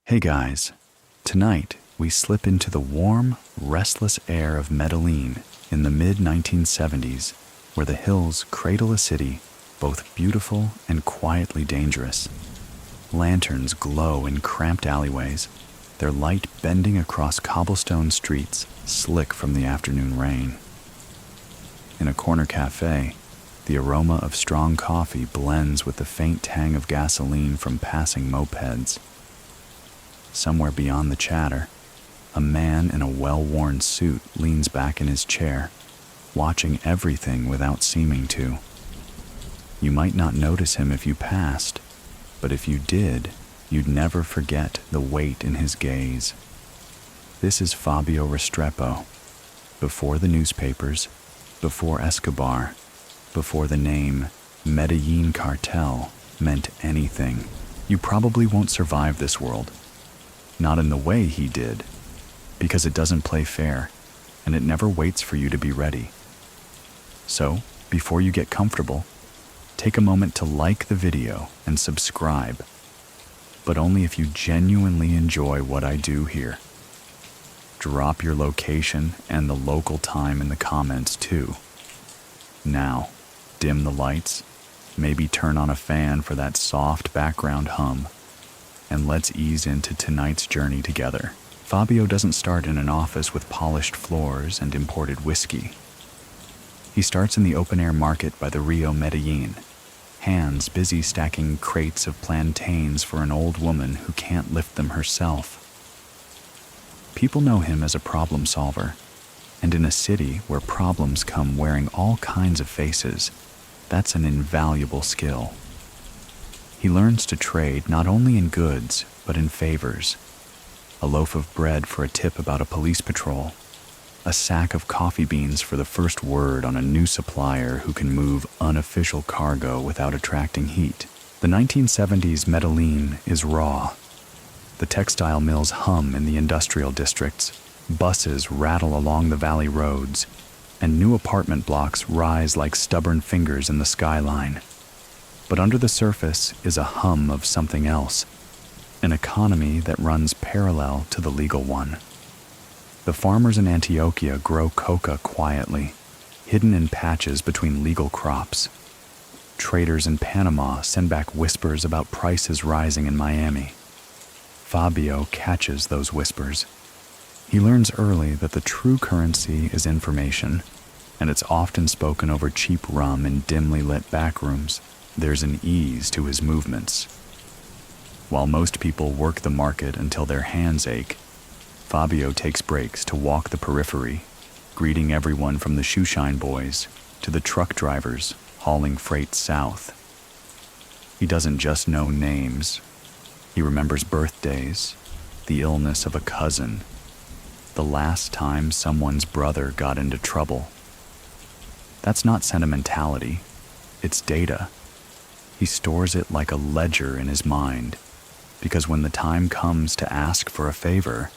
Hey guys, tonight we slip into the warm, restless air of Medellin in the mid-1970s, where the hills cradle a city both beautiful and quietly dangerous. Lanterns glow in cramped alleyways, their light bending across cobblestone streets slick from the afternoon rain. In a corner cafe, the aroma of strong coffee blends with the faint tang of gasoline from passing mopeds. Somewhere beyond the chatter, a man in a well-worn suit leans back in his chair, watching everything without seeming to. You might not notice him if you passed, but if you did, you'd never forget the weight in his gaze. This is Fabio Restrepo. Before the newspapers, before Escobar, before the name Medellin Cartel meant anything, you probably won't survive this world. Not in the way he did, because it doesn't play fair, and it never waits for you to be ready. So, before you get comfortable, take a moment to like the video and subscribe, but only if you genuinely enjoy what I do here. Drop your location and the local time in the comments too. Now, dim the lights, maybe turn on a fan for that soft background hum, and let's ease into tonight's journey together. Fabio doesn't start in an office with polished floors and imported whiskey. He starts in the open-air market by the Rio Medellin, hands busy stacking crates of plantains for an old woman who can't lift them herself. People know him as a problem solver, and in a city where problems come wearing all kinds of faces, that's an invaluable skill. He learns to trade not only in goods, but in favors. A loaf of bread for a tip about a police patrol. A sack of coffee beans for the first word on a new supplier who can move unofficial cargo without attracting heat. The 1970s Medellin is raw. The textile mills hum in the industrial districts, buses rattle along the valley roads, and new apartment blocks rise like stubborn fingers in the skyline. But under the surface is a hum of something else, an economy that runs parallel to the legal one. The farmers in Antioquia grow coca quietly, hidden in patches between legal crops. Traders in Panama send back whispers about prices rising in Miami. Fabio catches those whispers. He learns early that the true currency is information, and it's often spoken over cheap rum in dimly lit back rooms. There's an ease to his movements. While most people work the market until their hands ache, Fabio takes breaks to walk the periphery, greeting everyone from the shoeshine boys to the truck drivers hauling freight south. He doesn't just know names. He remembers birthdays, the illness of a cousin, the last time someone's brother got into trouble. That's not sentimentality, it's data. He stores it like a ledger in his mind, because when the time comes to ask for a favor,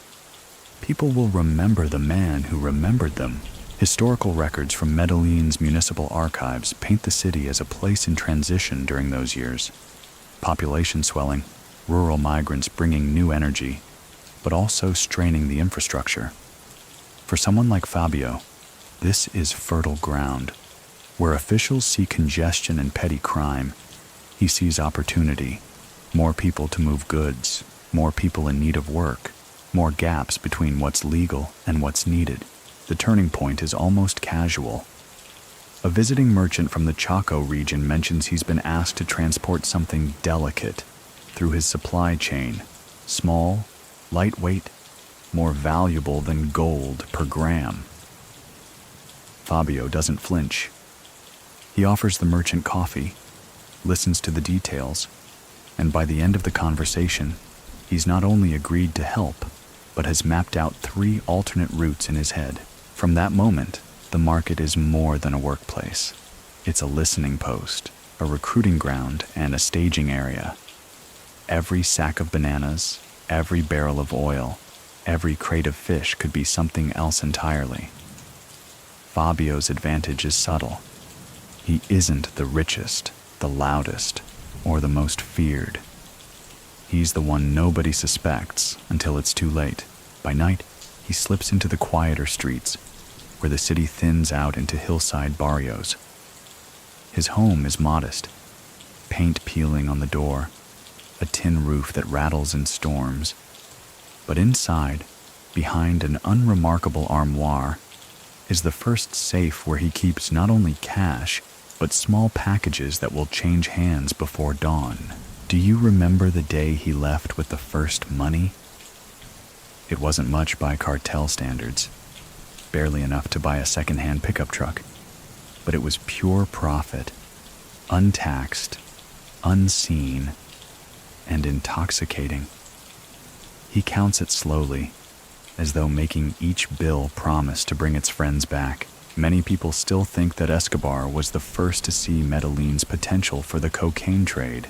people will remember the man who remembered them. Historical records from Medellin's municipal archives paint the city as a place in transition during those years. Population swelling, rural migrants bringing new energy, but also straining the infrastructure. For someone like Fabio, this is fertile ground. Where officials see congestion and petty crime, he sees opportunity. More people to move goods, more people in need of work, more gaps between what's legal and what's needed. The turning point is almost casual. A visiting merchant from the Chaco region mentions he's been asked to transport something delicate through his supply chain. Small, lightweight, more valuable than gold per gram. Fabio doesn't flinch. He offers the merchant coffee, listens to the details, and by the end of the conversation, he's not only agreed to help, but has mapped out 3 alternate routes in his head. From that moment, the market is more than a workplace. It's a listening post, a recruiting ground, and a staging area. Every sack of bananas, every barrel of oil, every crate of fish could be something else entirely. Fabio's advantage is subtle. He isn't the richest, the loudest, or the most feared. He's the one nobody suspects until it's too late. By night, he slips into the quieter streets, where the city thins out into hillside barrios. His home is modest, paint peeling on the door, a tin roof that rattles in storms. But inside, behind an unremarkable armoire, is the first safe where he keeps not only cash, but small packages that will change hands before dawn. Do you remember the day he left with the first money? It wasn't much by cartel standards, barely enough to buy a second-hand pickup truck, but it was pure profit, untaxed, unseen, and intoxicating. He counts it slowly, as though making each bill promise to bring its friends back. Many people still think that Escobar was the first to see Medellin's potential for the cocaine trade,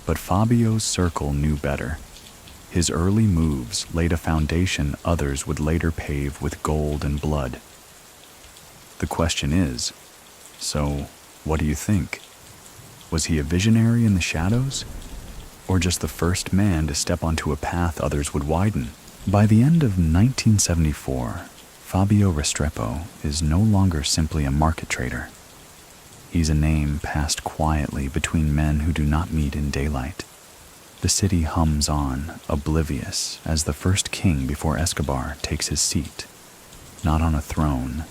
but Fabio's circle knew better. His early moves laid a foundation others would later pave with gold and blood. The question is, so what do you think? Was he a visionary in the shadows? Or just the first man to step onto a path others would widen? By the end of 1974, Fabio Restrepo is no longer simply a market trader. He's a name passed quietly between men who do not meet in daylight. The city hums on, oblivious, as the first king before Escobar takes his seat, not on a throne,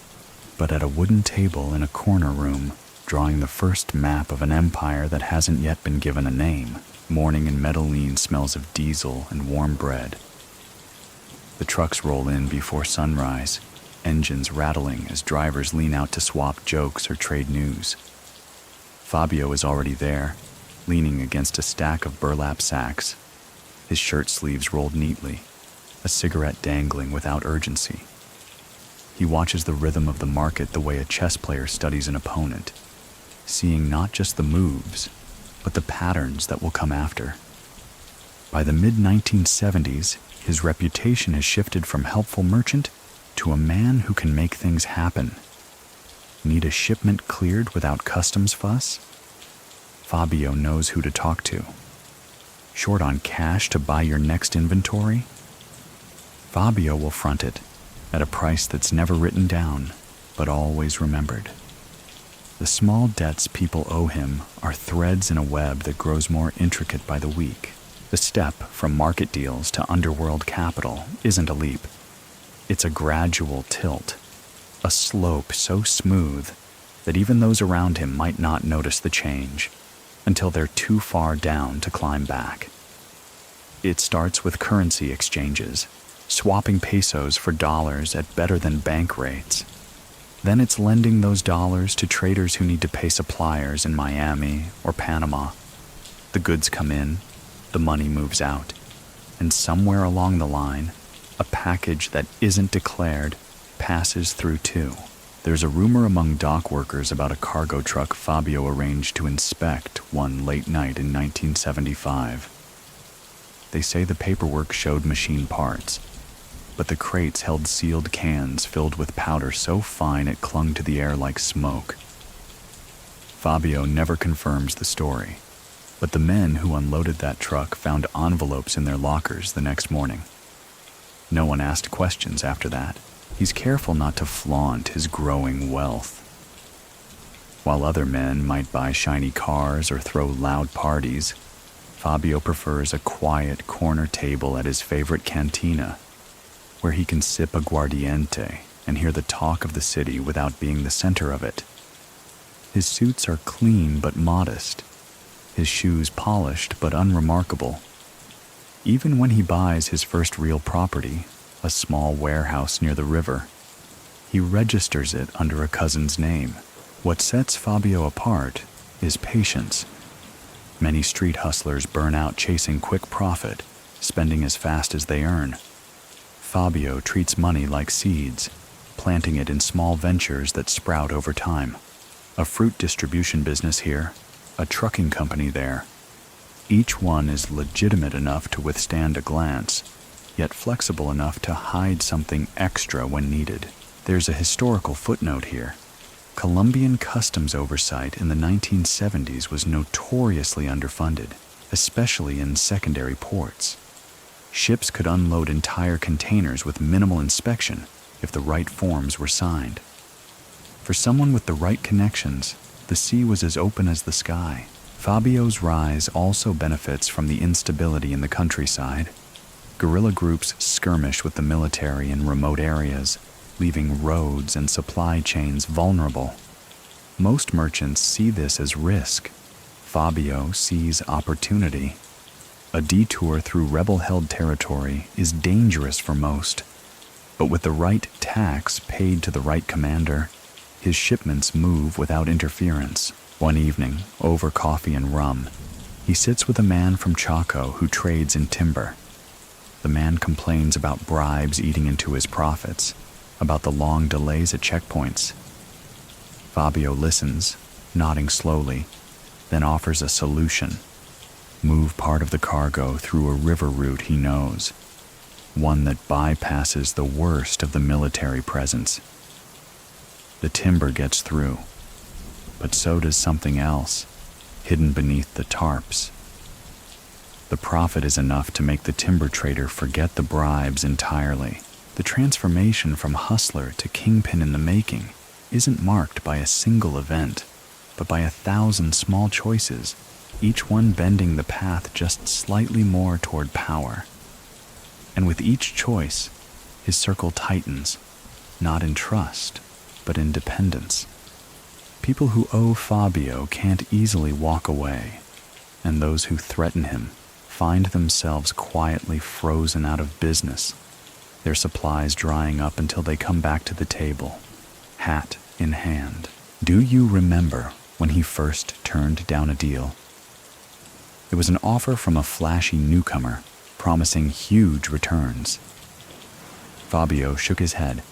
but at a wooden table in a corner room, drawing the first map of an empire that hasn't yet been given a name. Morning in Medellin smells of diesel and warm bread. The trucks roll in before sunrise, engines rattling as drivers lean out to swap jokes or trade news. Fabio is already there, leaning against a stack of burlap sacks, his shirt sleeves rolled neatly, a cigarette dangling without urgency. He watches the rhythm of the market the way a chess player studies an opponent, seeing not just the moves, but the patterns that will come after. By the mid-1970s, his reputation has shifted from helpful merchant to a man who can make things happen. Need a shipment cleared without customs fuss? Fabio knows who to talk to. Short on cash to buy your next inventory? Fabio will front it at a price that's never written down, but always remembered. The small debts people owe him are threads in a web that grows more intricate by the week. The step from market deals to underworld capital isn't a leap. It's a gradual tilt, a slope so smooth that even those around him might not notice the change until they're too far down to climb back. It starts with currency exchanges, swapping pesos for dollars at better than bank rates. Then it's lending those dollars to traders who need to pay suppliers in Miami or Panama. The goods come in, the money moves out, and somewhere along the line, a package that isn't declared passes through too. There's a rumor among dock workers about a cargo truck Fabio arranged to inspect one late night in 1975. They say the paperwork showed machine parts, but the crates held sealed cans filled with powder so fine it clung to the air like smoke. Fabio never confirms the story, but the men who unloaded that truck found envelopes in their lockers the next morning. No one asked questions after that. He's careful not to flaunt his growing wealth. While other men might buy shiny cars or throw loud parties, Fabio prefers a quiet corner table at his favorite cantina, where he can sip aguardiente and hear the talk of the city without being the center of it. His suits are clean but modest, his shoes polished but unremarkable. Even when he buys his first real property, a small warehouse near the river, he registers it under a cousin's name. What sets Fabio apart is patience. Many street hustlers burn out chasing quick profit, spending as fast as they earn. Fabio treats money like seeds, planting it in small ventures that sprout over time. A fruit distribution business here, a trucking company there. Each one is legitimate enough to withstand a glance, yet flexible enough to hide something extra when needed. There's a historical footnote here. Colombian customs oversight in the 1970s was notoriously underfunded. especially in secondary ports. Ships could unload entire containers with minimal inspection if the right forms were signed. For someone with the right connections, the sea was as open as the sky. Fabio's rise also benefits from the instability in the countryside. Guerrilla groups skirmish with the military in remote areas, leaving roads and supply chains vulnerable. Most merchants see this as risk. Fabio sees opportunity. A detour through rebel-held territory is dangerous for most, but with the right tax paid to the right commander, his shipments move without interference. One evening, over coffee and rum, he sits with a man from Chaco who trades in timber. The man complains about bribes eating into his profits, about the long delays at checkpoints. Fabio listens, nodding slowly, then offers a solution. Move part of the cargo through a river route he knows, one that bypasses the worst of the military presence. The timber gets through, but so does something else, hidden beneath the tarps. The profit is enough to make the timber trader forget the bribes entirely. The transformation from hustler to kingpin in the making isn't marked by a single event, but by 1,000 small choices, each one bending the path just slightly more toward power. And with each choice, his circle tightens, not in trust, but in dependence. People who owe Fabio can't easily walk away, and those who threaten him find themselves quietly frozen out of business, their supplies drying up until they come back to the table, hat in hand. Do you remember when he first turned down a deal? It was an offer from a flashy newcomer, promising huge returns. Fabio shook his head,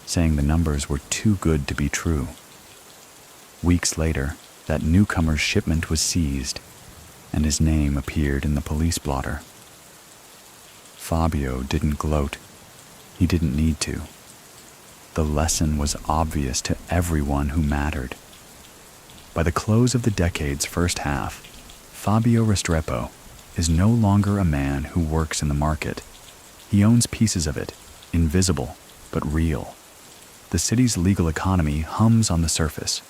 saying the numbers were too good to be true. Weeks later, that newcomer's shipment was seized, and his name appeared in the police blotter. Fabio didn't gloat. He didn't need to. The lesson was obvious to everyone who mattered. By the close of the decade's first half, Fabio Restrepo is no longer a man who works in the market. He owns pieces of it, invisible but real. The city's legal economy hums on the surface,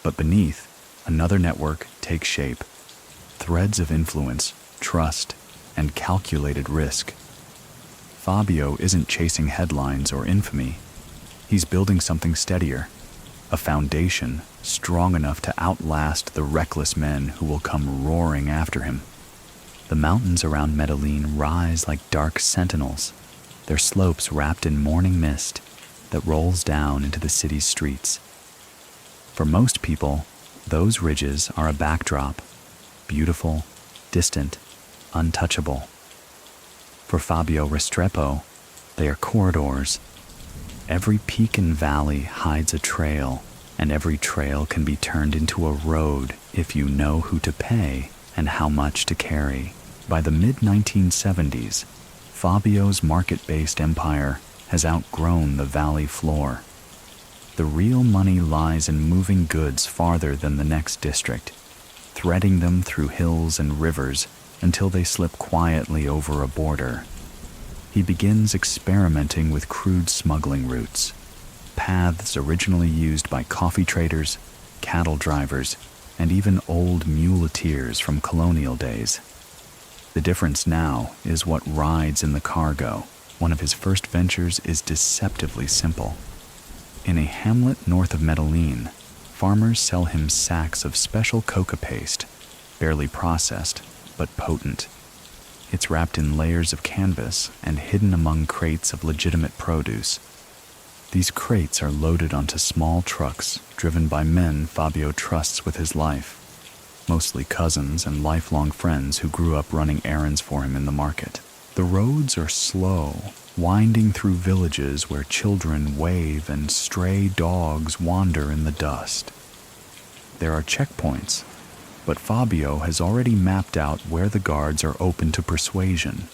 but beneath, another network takes shape. Threads of influence, trust, and calculated risk. Fabio isn't chasing headlines or infamy. He's building something steadier, a foundation strong enough to outlast the reckless men who will come roaring after him. The mountains around Medellin rise like dark sentinels, their slopes wrapped in morning mist that rolls down into the city's streets. For most people, those ridges are a backdrop, beautiful, distant, untouchable. For Fabio Restrepo, they are corridors. Every peak and valley hides a trail, and every trail can be turned into a road if you know who to pay and how much to carry. By the mid-1970s, Fabio's market-based empire has outgrown the valley floor. The real money lies in moving goods farther than the next district, threading them through hills and rivers until they slip quietly over a border. He begins experimenting with crude smuggling routes, paths originally used by coffee traders, cattle drivers, and even old muleteers from colonial days. The difference now is what rides in the cargo. One of his first ventures is deceptively simple. In a hamlet north of Medellin, farmers sell him sacks of special coca paste, barely processed, but potent. It's wrapped in layers of canvas and hidden among crates of legitimate produce. These crates are loaded onto small trucks driven by men Fabio trusts with his life, mostly cousins and lifelong friends who grew up running errands for him in the market. The roads are slow, winding through villages where children wave and stray dogs wander in the dust. There are checkpoints, but Fabio has already mapped out where the guards are open to persuasion.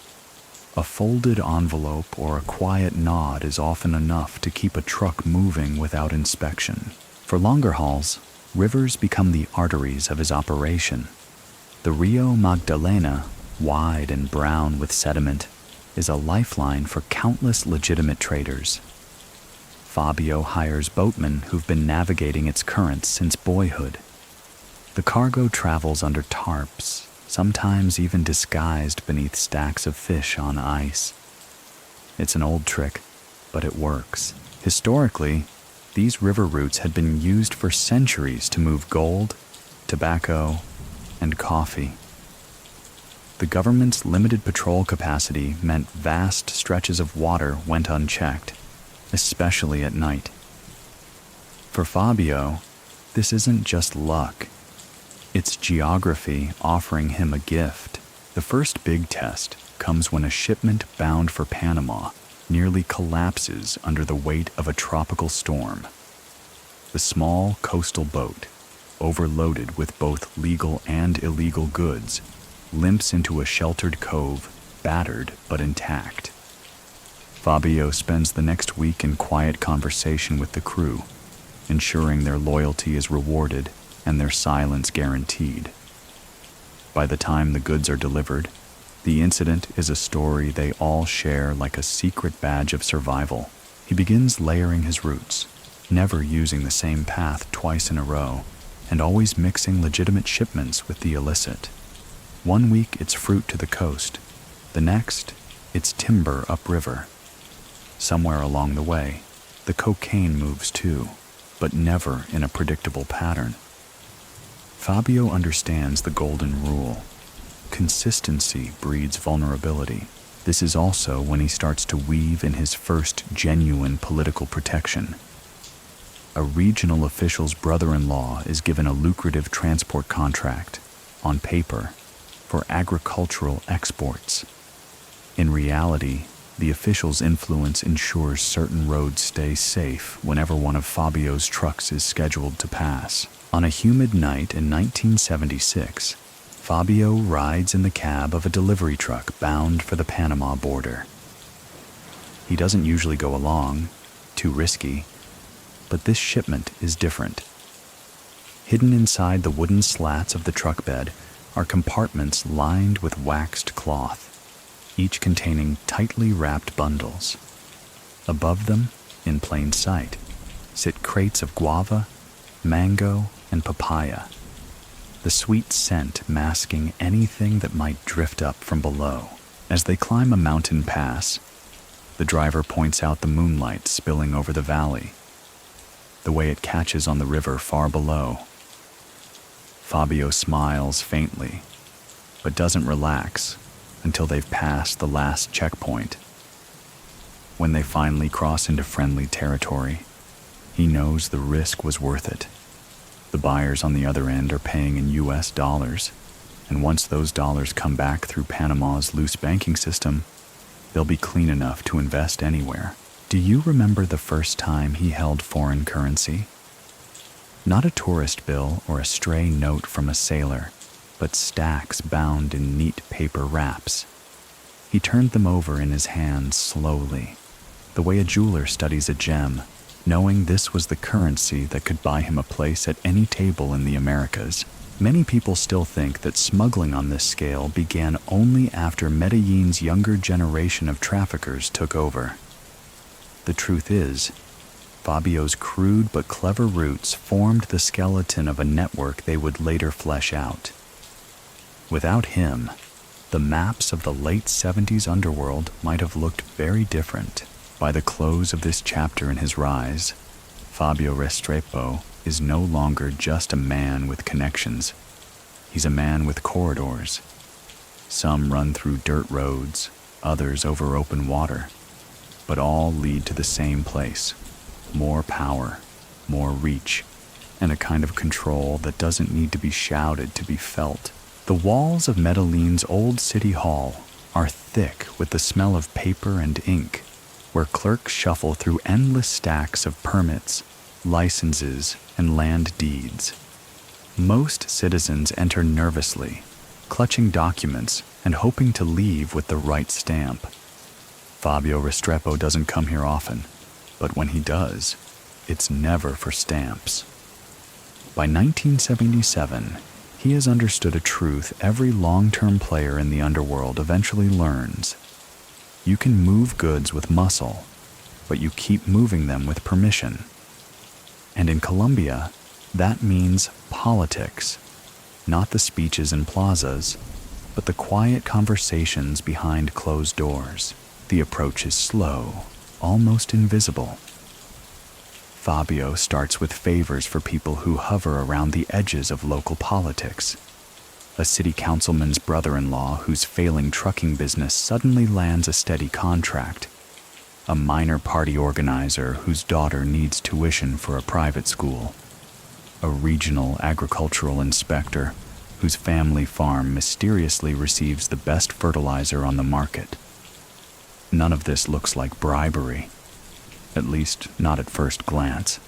A folded envelope or a quiet nod is often enough to keep a truck moving without inspection. For longer hauls, rivers become the arteries of his operation. The Rio Magdalena, wide and brown with sediment, is a lifeline for countless legitimate traders. Fabio hires boatmen who've been navigating its currents since boyhood. The cargo travels under tarps, sometimes even disguised beneath stacks of fish on ice. It's an old trick, but it works. Historically, these river routes had been used for centuries to move gold, tobacco, and coffee. The government's limited patrol capacity meant vast stretches of water went unchecked, especially at night. For Fabio, this isn't just luck. It's geography offering him a gift. The first big test comes when a shipment bound for Panama nearly collapses under the weight of a tropical storm. The small coastal boat, overloaded with both legal and illegal goods, limps into a sheltered cove, battered but intact. Fabio spends the next week in quiet conversation with the crew, ensuring their loyalty is rewarded and their silence guaranteed. By the time the goods are delivered, the incident is a story they all share like a secret badge of survival. He begins layering his routes, never using the same path twice in a row, and always mixing legitimate shipments with the illicit. One week it's fruit to the coast, the next it's timber upriver. Somewhere along the way, the cocaine moves too, but never in a predictable pattern. Fabio understands the golden rule. Consistency breeds vulnerability. This is also when he starts to weave in his first genuine political protection. A regional official's brother-in-law is given a lucrative transport contract, on paper, for agricultural exports. In reality, the official's influence ensures certain roads stay safe whenever one of Fabio's trucks is scheduled to pass. On a humid night in 1976, Fabio rides in the cab of a delivery truck bound for the Panama border. He doesn't usually go along, too risky, but this shipment is different. Hidden inside the wooden slats of the truck bed are compartments lined with waxed cloth, each containing tightly wrapped bundles. Above them, in plain sight, sit crates of guava, mango, and papaya, the sweet scent masking anything that might drift up from below. As they climb a mountain pass, the driver points out the moonlight spilling over the valley, the way it catches on the river far below. Fabio smiles faintly, but doesn't relax until they've passed the last checkpoint. When they finally cross into friendly territory, he knows the risk was worth it. The buyers on the other end are paying in US dollars, and once those dollars come back through Panama's loose banking system, they'll be clean enough to invest anywhere. Do you remember the first time he held foreign currency? Not a tourist bill or a stray note from a sailor, but stacks bound in neat paper wraps. He turned them over in his hands slowly, the way a jeweler studies a gem, knowing this was the currency that could buy him a place at any table in the Americas. Many people still think that smuggling on this scale began only after Medellin's younger generation of traffickers took over. The truth is, Fabio's crude but clever roots formed the skeleton of a network they would later flesh out. Without him, the maps of the late 70s underworld might have looked very different. By the close of this chapter in his rise, Fabio Restrepo is no longer just a man with connections. He's a man with corridors. Some run through dirt roads, others over open water, but all lead to the same place: more power, more reach, and a kind of control that doesn't need to be shouted to be felt. The walls of Medellin's old city hall are thick with the smell of paper and ink, where clerks shuffle through endless stacks of permits, licenses, and land deeds. Most citizens enter nervously, clutching documents and hoping to leave with the right stamp. Fabio Restrepo doesn't come here often, but when he does, it's never for stamps. By 1977, He has understood a truth every long-term player in the underworld eventually learns. You can move goods with muscle, but you keep moving them with permission. And in Colombia, that means politics, not the speeches in plazas, but the quiet conversations behind closed doors. The approach is slow, almost invisible. Fabio starts with favors for people who hover around the edges of local politics. A city councilman's brother-in-law whose failing trucking business suddenly lands a steady contract. A minor party organizer whose daughter needs tuition for a private school. A regional agricultural inspector whose family farm mysteriously receives the best fertilizer on the market. None of this looks like bribery, at least not at first glance.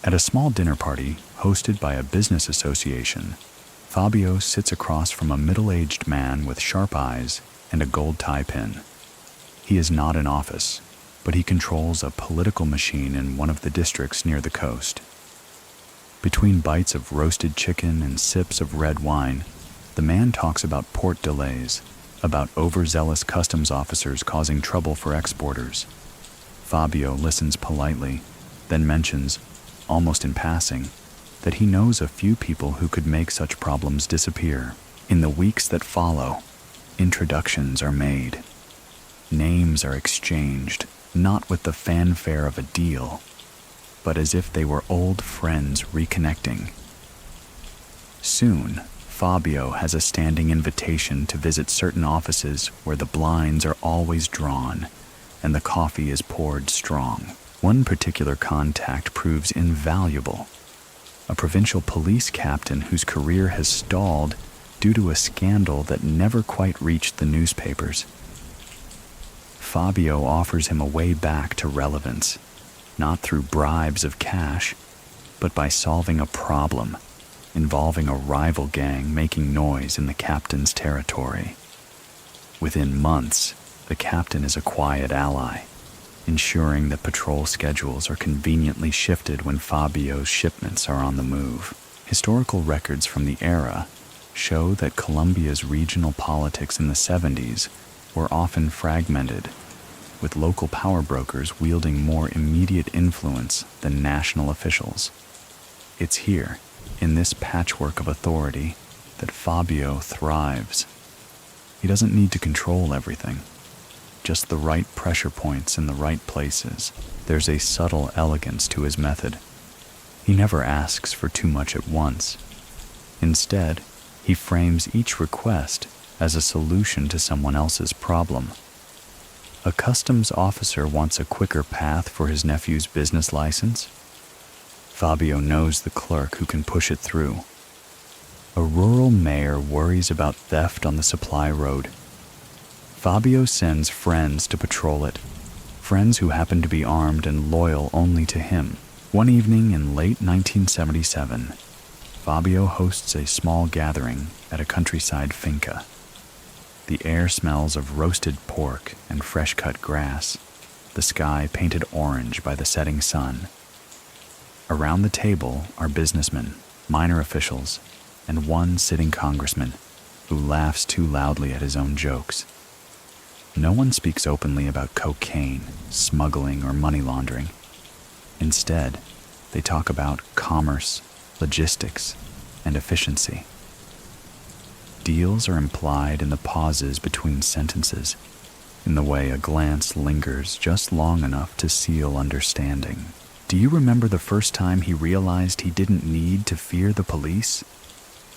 At a small dinner party hosted by a business association, Fabio sits across from a middle-aged man with sharp eyes and a gold tie pin. He is not in office, but he controls a political machine in one of the districts near the coast. Between bites of roasted chicken and sips of red wine, the man talks about port delays, about overzealous customs officers causing trouble for exporters. Fabio listens politely, then mentions, almost in passing, that he knows a few people who could make such problems disappear. In the weeks that follow, introductions are made. Names are exchanged, not with the fanfare of a deal, but as if they were old friends reconnecting. Soon, Fabio has a standing invitation to visit certain offices where the blinds are always drawn and the coffee is poured strong. One particular contact proves invaluable. A provincial police captain whose career has stalled due to a scandal that never quite reached the newspapers. Fabio offers him a way back to relevance, not through bribes of cash, but by solving a problem involving a rival gang making noise in the captain's territory. Within months, the captain is a quiet ally, ensuring that patrol schedules are conveniently shifted when Fabio's shipments are on the move. Historical records from the era show that Colombia's regional politics in the 70s were often fragmented, with local power brokers wielding more immediate influence than national officials. It's here, in this patchwork of authority, that Fabio thrives. He doesn't need to control everything, just the right pressure points in the right places. There's a subtle elegance to his method. He never asks for too much at once. Instead, he frames each request as a solution to someone else's problem. A customs officer wants a quicker path for his nephew's business license. Fabio knows the clerk who can push it through. A rural mayor worries about theft on the supply road. Fabio sends friends to patrol it, friends who happen to be armed and loyal only to him. One evening in late 1977, Fabio hosts a small gathering at a countryside finca. The air smells of roasted pork and fresh-cut grass, the sky painted orange by the setting sun. Around the table are businessmen, minor officials, and one sitting congressman who laughs too loudly at his own jokes. No one speaks openly about cocaine, smuggling, or money laundering. Instead, they talk about commerce, logistics, and efficiency. Deals are implied in the pauses between sentences, in the way a glance lingers just long enough to seal understanding. Do you remember the first time he realized he didn't need to fear the police?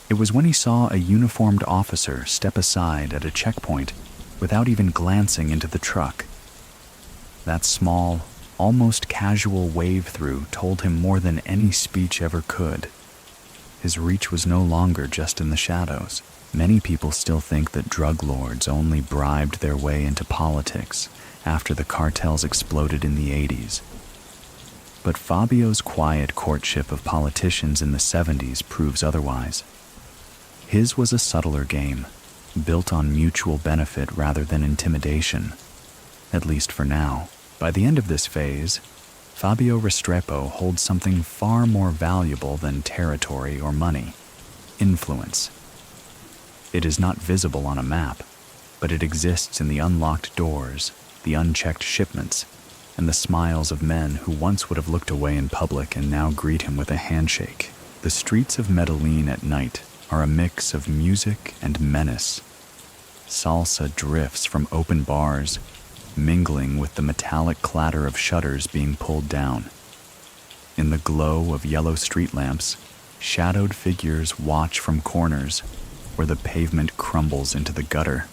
It was when he saw a uniformed officer step aside at a checkpoint without even glancing into the truck. That small, almost casual wave-through told him more than any speech ever could. His reach was no longer just in the shadows. Many people still think that drug lords only bribed their way into politics after the cartels exploded in the 80s. But Fabio's quiet courtship of politicians in the 70s proves otherwise. His was a subtler game, built on mutual benefit rather than intimidation, at least for now. By the end of this phase, Fabio Restrepo holds something far more valuable than territory or money. influence. It is not visible on a map, but it exists in the unlocked doors, the unchecked shipments, and the smiles of men who once would have looked away in public and now greet him with a handshake. The streets of Medellin at night are a mix of music and menace. Salsa drifts from open bars, mingling with the metallic clatter of shutters being pulled down. In the glow of yellow street lamps, shadowed figures watch from corners where the pavement crumbles into the gutter.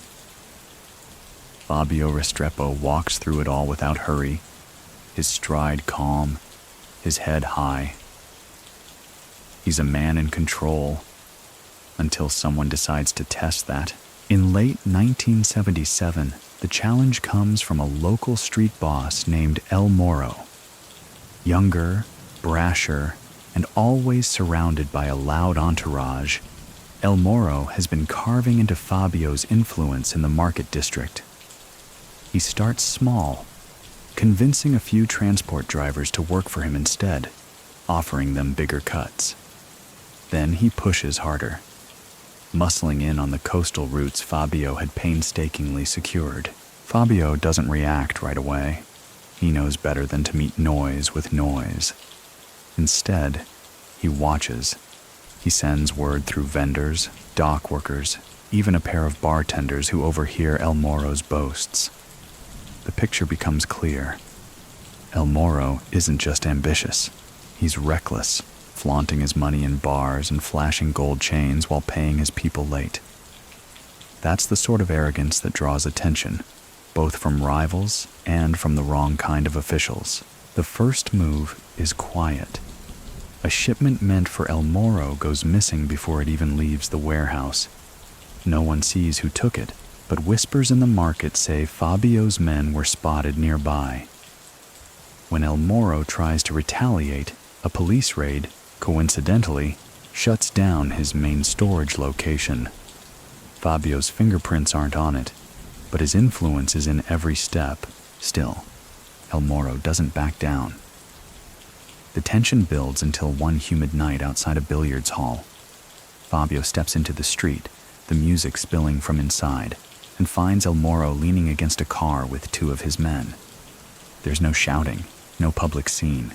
Fabio Restrepo walks through it all without hurry, his stride calm, his head high. He's a man in control, until someone decides to test that. In late 1977, the challenge comes from a local street boss named El Moro. Younger, brasher, and always surrounded by a loud entourage, El Moro has been carving into Fabio's influence in the market district. He starts small, convincing a few transport drivers to work for him instead, offering them bigger cuts. Then he pushes harder, muscling in on the coastal routes Fabio had painstakingly secured. Fabio doesn't react right away. He knows better than to meet noise with noise. Instead, he watches. He sends word through vendors, dock workers, even a pair of bartenders who overhear El Moro's boasts. The picture becomes clear. El Moro isn't just ambitious. He's reckless, flaunting his money in bars and flashing gold chains while paying his people late. That's the sort of arrogance that draws attention, both from rivals and from the wrong kind of officials. The first move is quiet. A shipment meant for El Moro goes missing before it even leaves the warehouse. No one sees who took it, but whispers in the market say Fabio's men were spotted nearby. When El Moro tries to retaliate, a police raid, coincidentally, shuts down his main storage location. Fabio's fingerprints aren't on it, but his influence is in every step. Still, El Moro doesn't back down. The tension builds until one humid night outside a billiards hall. Fabio steps into the street, the music spilling from inside, and finds El Moro leaning against a car with two of his men. There's no shouting, no public scene.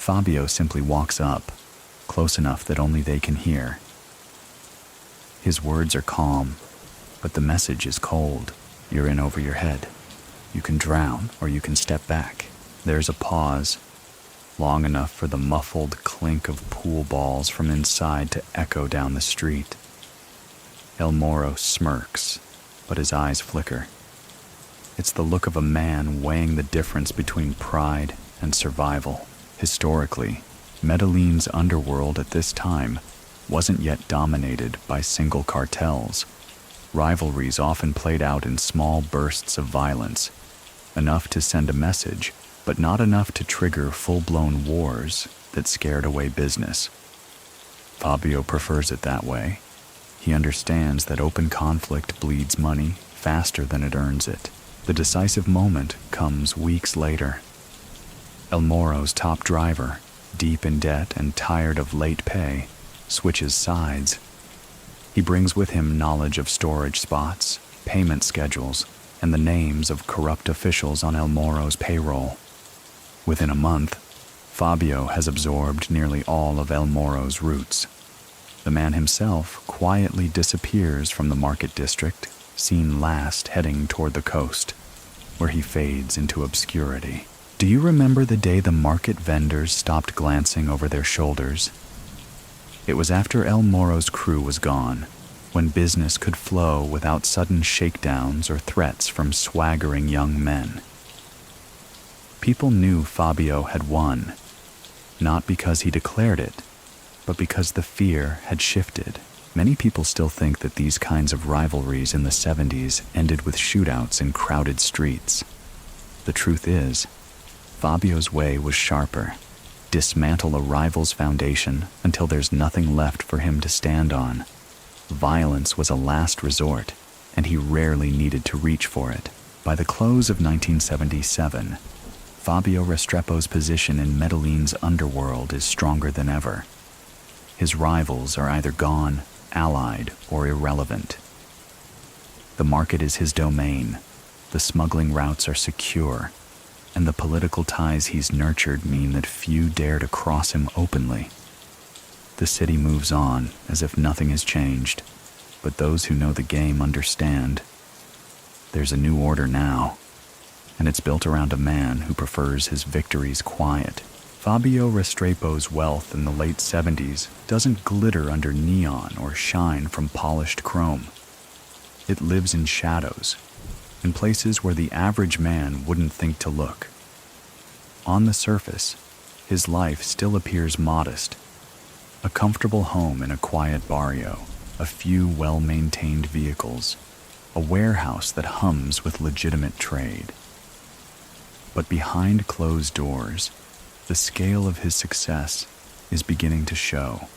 Fabio simply walks up, close enough that only they can hear. His words are calm, but the message is cold. You're in over your head. You can drown or you can step back. There's a pause, long enough for the muffled clink of pool balls from inside to echo down the street. El Moro smirks, but his eyes flicker. It's the look of a man weighing the difference between pride and survival. Historically, Medellin's underworld at this time wasn't yet dominated by single cartels. Rivalries often played out in small bursts of violence, enough to send a message, but not enough to trigger full-blown wars that scared away business. Fabio prefers it that way. He understands that open conflict bleeds money faster than it earns it. The decisive moment comes weeks later. El Moro's top driver, deep in debt and tired of late pay, switches sides. He brings with him knowledge of storage spots, payment schedules, and the names of corrupt officials on El Moro's payroll. Within a month, Fabio has absorbed nearly all of El Moro's routes. The man himself quietly disappears from the market district, seen last heading toward the coast, where he fades into obscurity. Do you remember the day the market vendors stopped glancing over their shoulders? It was after El Moro's crew was gone, when business could flow without sudden shakedowns or threats from swaggering young men. People knew Fabio had won, not because he declared it, but because the fear had shifted. Many people still think that these kinds of rivalries in the 70s ended with shootouts in crowded streets. The truth is, Fabio's way was sharper. Dismantle a rival's foundation until there's nothing left for him to stand on. Violence was a last resort, and he rarely needed to reach for it. By the close of 1977, Fabio Restrepo's position in Medellin's underworld is stronger than ever. His rivals are either gone, allied, or irrelevant. The market is his domain, the smuggling routes are secure, and the political ties he's nurtured mean that few dare to cross him openly. The city moves on as if nothing has changed, but those who know the game understand. There's a new order now, and it's built around a man who prefers his victories quiet. Fabio Restrepo's wealth in the late 70s doesn't glitter under neon or shine from polished chrome. It lives in shadows, in places where the average man wouldn't think to look. On the surface, his life still appears modest. A comfortable home in a quiet barrio, a few well-maintained vehicles, a warehouse that hums with legitimate trade. But behind closed doors, the scale of his success is beginning to show.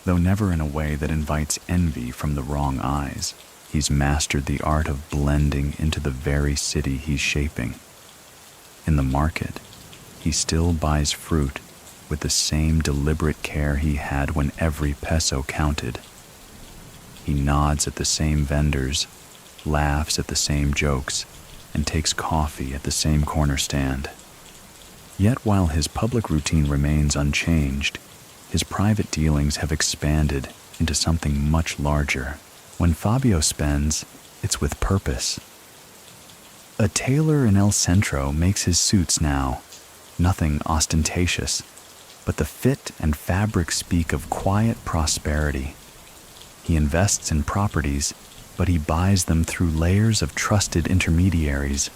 Though never in a way that invites envy from the wrong eyes, he's mastered the art of blending into the very city he's shaping. In the market, he still buys fruit with the same deliberate care he had when every peso counted. He nods at the same vendors, laughs at the same jokes, and takes coffee at the same corner stand. Yet while his public routine remains unchanged, his private dealings have expanded into something much larger. When Fabio spends, it's with purpose. A tailor in El Centro makes his suits now, nothing ostentatious, but the fit and fabric speak of quiet prosperity. He invests in properties, but he buys them through layers of trusted intermediaries,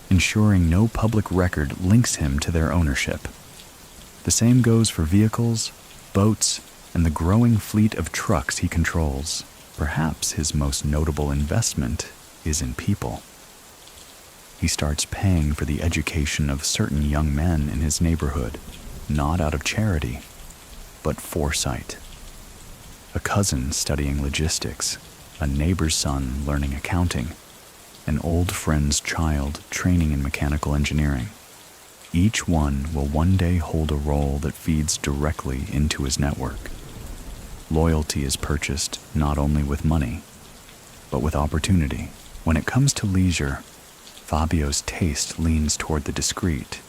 ensuring no public record links him to their ownership. The same goes for vehicles, boats, and the growing fleet of trucks he controls. Perhaps his most notable investment is in people. He starts paying for the education of certain young men in his neighborhood, not out of charity, but foresight. A cousin studying logistics, a neighbor's son learning accounting, an old friend's child training in mechanical engineering. Each one will one day hold a role that feeds directly into his network. Loyalty is purchased not only with money, but with opportunity. When it comes to leisure, Fabio's taste leans toward the discreet.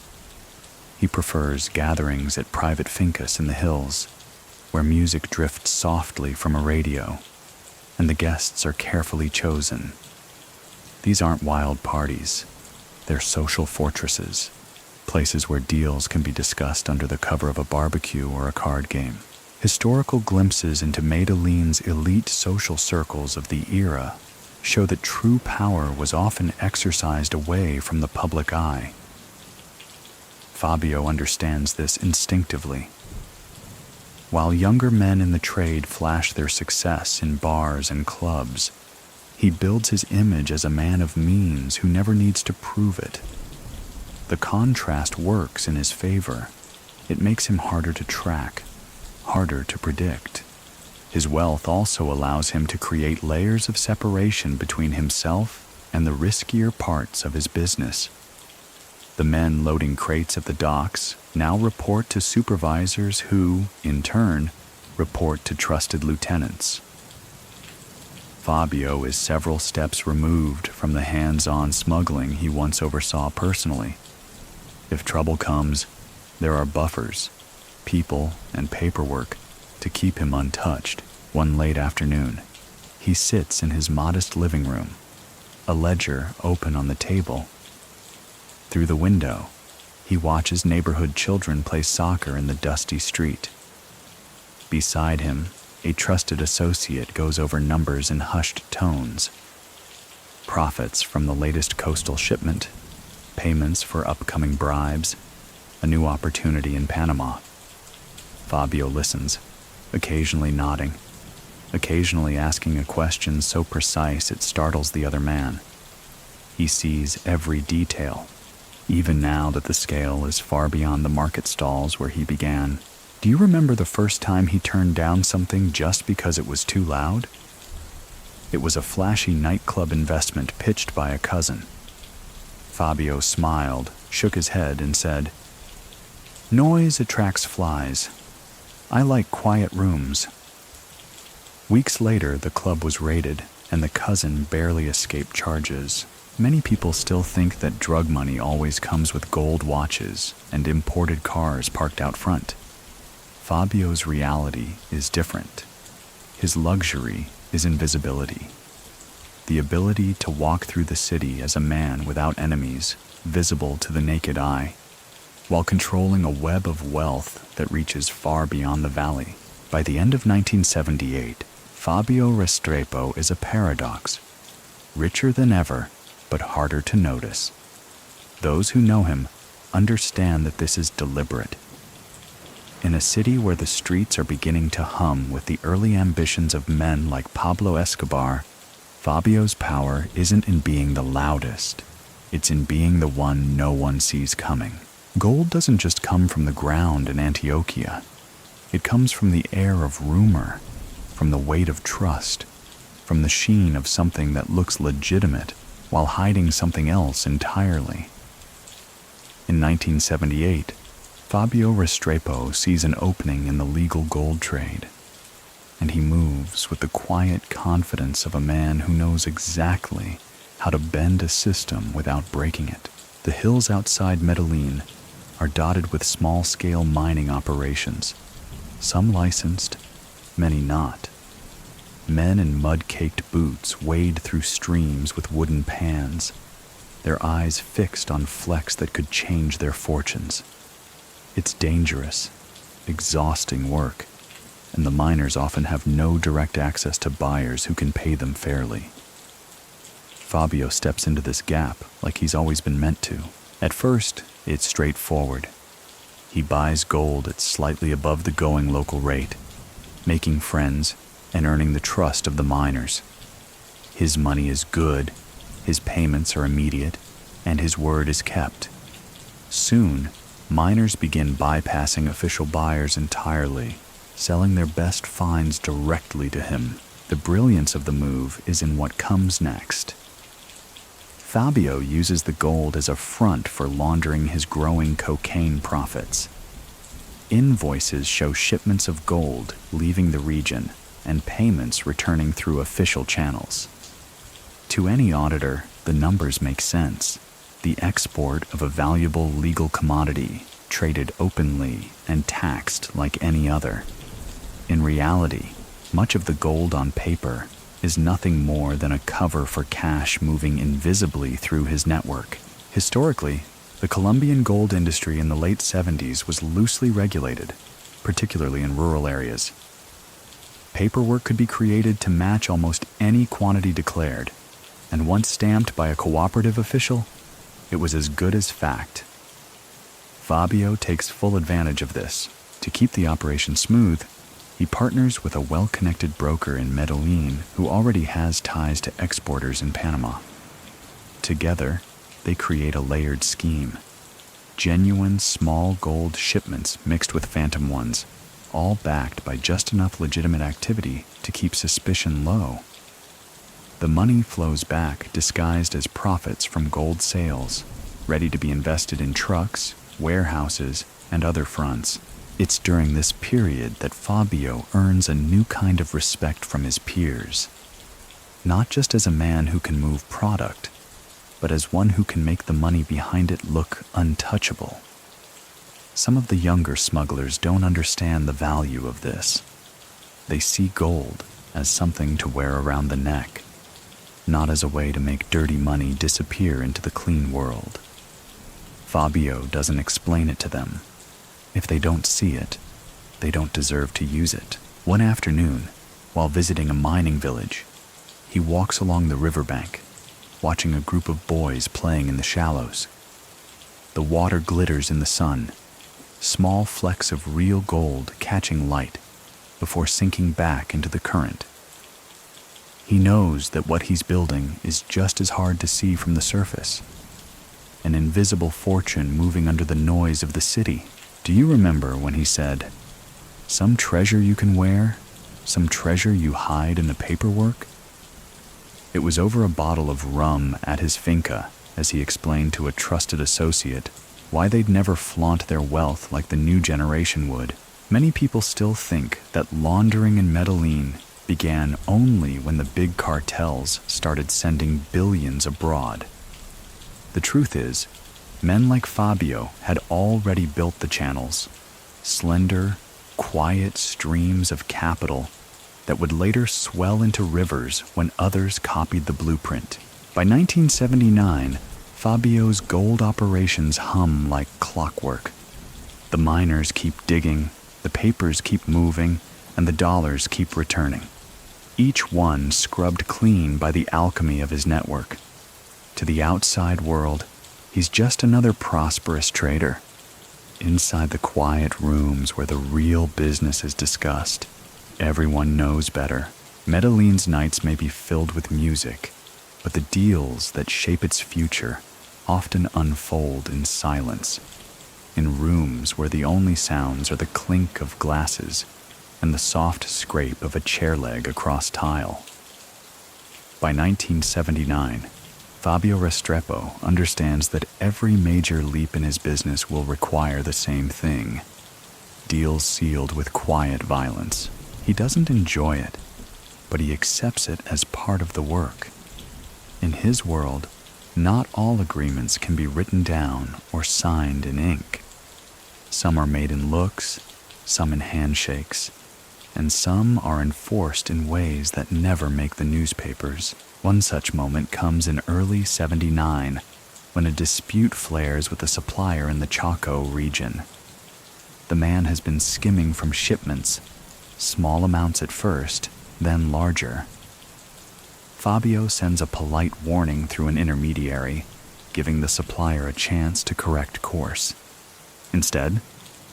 He prefers gatherings at private fincas in the hills, where music drifts softly from a radio, and the guests are carefully chosen. These aren't wild parties, they're social fortresses, places where deals can be discussed under the cover of a barbecue or a card game. Historical glimpses into Medellin's elite social circles of the era show that true power was often exercised away from the public eye. Fabio understands this instinctively. While younger men in the trade flash their success in bars and clubs, he builds his image as a man of means who never needs to prove it. The contrast works in his favor. It makes him harder to track, harder to predict. His wealth also allows him to create layers of separation between himself and the riskier parts of his business. The men loading crates at the docks now report to supervisors who, in turn, report to trusted lieutenants. Fabio is several steps removed from the hands-on smuggling he once oversaw personally. If trouble comes, there are buffers, people, and paperwork to keep him untouched. One late afternoon, he sits in his modest living room, a ledger open on the table. Through the window, he watches neighborhood children play soccer in the dusty street. Beside him, a trusted associate goes over numbers in hushed tones. Profits from the latest coastal shipment, payments for upcoming bribes, a new opportunity in Panama. Fabio listens, occasionally nodding, occasionally asking a question so precise it startles the other man. He sees every detail, even now that the scale is far beyond the market stalls where he began. Do you remember the first time he turned down something just because it was too loud? It was a flashy nightclub investment pitched by a cousin. Fabio smiled, shook his head, and said, "Noise attracts flies. I like quiet rooms." Weeks later, the club was raided, and the cousin barely escaped charges. Many people still think that drug money always comes with gold watches and imported cars parked out front. Fabio's reality is different. His luxury is invisibility. The ability to walk through the city as a man without enemies, visible to the naked eye, while controlling a web of wealth that reaches far beyond the valley. By the end of 1978, Fabio Restrepo is a paradox, richer than ever, but harder to notice. Those who know him understand that this is deliberate. In a city where the streets are beginning to hum with the early ambitions of men like Pablo Escobar, Fabio's power isn't in being the loudest, it's in being the one no one sees coming. Gold doesn't just come from the ground in Antioquia. It comes from the air of rumor, from the weight of trust, from the sheen of something that looks legitimate while hiding something else entirely. In 1978, Fabio Restrepo sees an opening in the legal gold trade, and he moves with the quiet confidence of a man who knows exactly how to bend a system without breaking it. The hills outside Medellin are dotted with small-scale mining operations, some licensed, many not. Men in mud-caked boots wade through streams with wooden pans, their eyes fixed on flecks that could change their fortunes. It's dangerous, exhausting work, and the miners often have no direct access to buyers who can pay them fairly. Fabio steps into this gap like he's always been meant to. At first, it's straightforward. He buys gold at slightly above the going local rate, making friends and earning the trust of the miners. His money is good, his payments are immediate, and his word is kept. Soon, miners begin bypassing official buyers entirely, selling their best finds directly to him. The brilliance of the move is in what comes next. Fabio uses the gold as a front for laundering his growing cocaine profits. Invoices show shipments of gold leaving the region and payments returning through official channels. To any auditor, the numbers make sense. The export of a valuable legal commodity, traded openly and taxed like any other. In reality, much of the gold on paper is nothing more than a cover for cash moving invisibly through his network. Historically, the Colombian gold industry in the late 70s was loosely regulated, particularly in rural areas. Paperwork could be created to match almost any quantity declared, and once stamped by a cooperative official, it was as good as fact. Fabio takes full advantage of this. To keep the operation smooth, he partners with a well-connected broker in Medellin who already has ties to exporters in Panama. Together, they create a layered scheme. Genuine small gold shipments mixed with phantom ones, all backed by just enough legitimate activity to keep suspicion low. The money flows back disguised as profits from gold sales, ready to be invested in trucks, warehouses, and other fronts. It's during this period that Fabio earns a new kind of respect from his peers, not just as a man who can move product, but as one who can make the money behind it look untouchable. Some of the younger smugglers don't understand the value of this. They see gold as something to wear around the neck, not as a way to make dirty money disappear into the clean world. Fabio doesn't explain it to them. If they don't see it, they don't deserve to use it. One afternoon, while visiting a mining village, he walks along the riverbank, watching a group of boys playing in the shallows. The water glitters in the sun, small flecks of real gold catching light before sinking back into the current. He knows that what he's building is just as hard to see from the surface, an invisible fortune moving under the noise of the city. Do you remember when he said, "Some treasure you can wear, some treasure you hide in the paperwork"? It was over a bottle of rum at his finca as he explained to a trusted associate why they'd never flaunt their wealth like the new generation would. Many people still think that laundering in Medellin began only when the big cartels started sending billions abroad. The truth is, men like Fabio had already built the channels, slender, quiet streams of capital that would later swell into rivers when others copied the blueprint. By 1979, Fabio's gold operations hum like clockwork. The miners keep digging, the papers keep moving, and the dollars keep returning. Each one scrubbed clean by the alchemy of his network. To the outside world, he's just another prosperous trader. Inside the quiet rooms where the real business is discussed, everyone knows better. Medellin's nights may be filled with music, but the deals that shape its future often unfold in silence, in rooms where the only sounds are the clink of glasses and the soft scrape of a chair leg across tile. By 1979, Fabio Restrepo understands that every major leap in his business will require the same thing: deals sealed with quiet violence. He doesn't enjoy it, but he accepts it as part of the work. In his world, not all agreements can be written down or signed in ink. Some are made in looks, some in handshakes, and some are enforced in ways that never make the newspapers. One such moment comes in early '79, when a dispute flares with a supplier in the Chaco region. The man has been skimming from shipments, small amounts at first, then larger. Fabio sends a polite warning through an intermediary, giving the supplier a chance to correct course. Instead,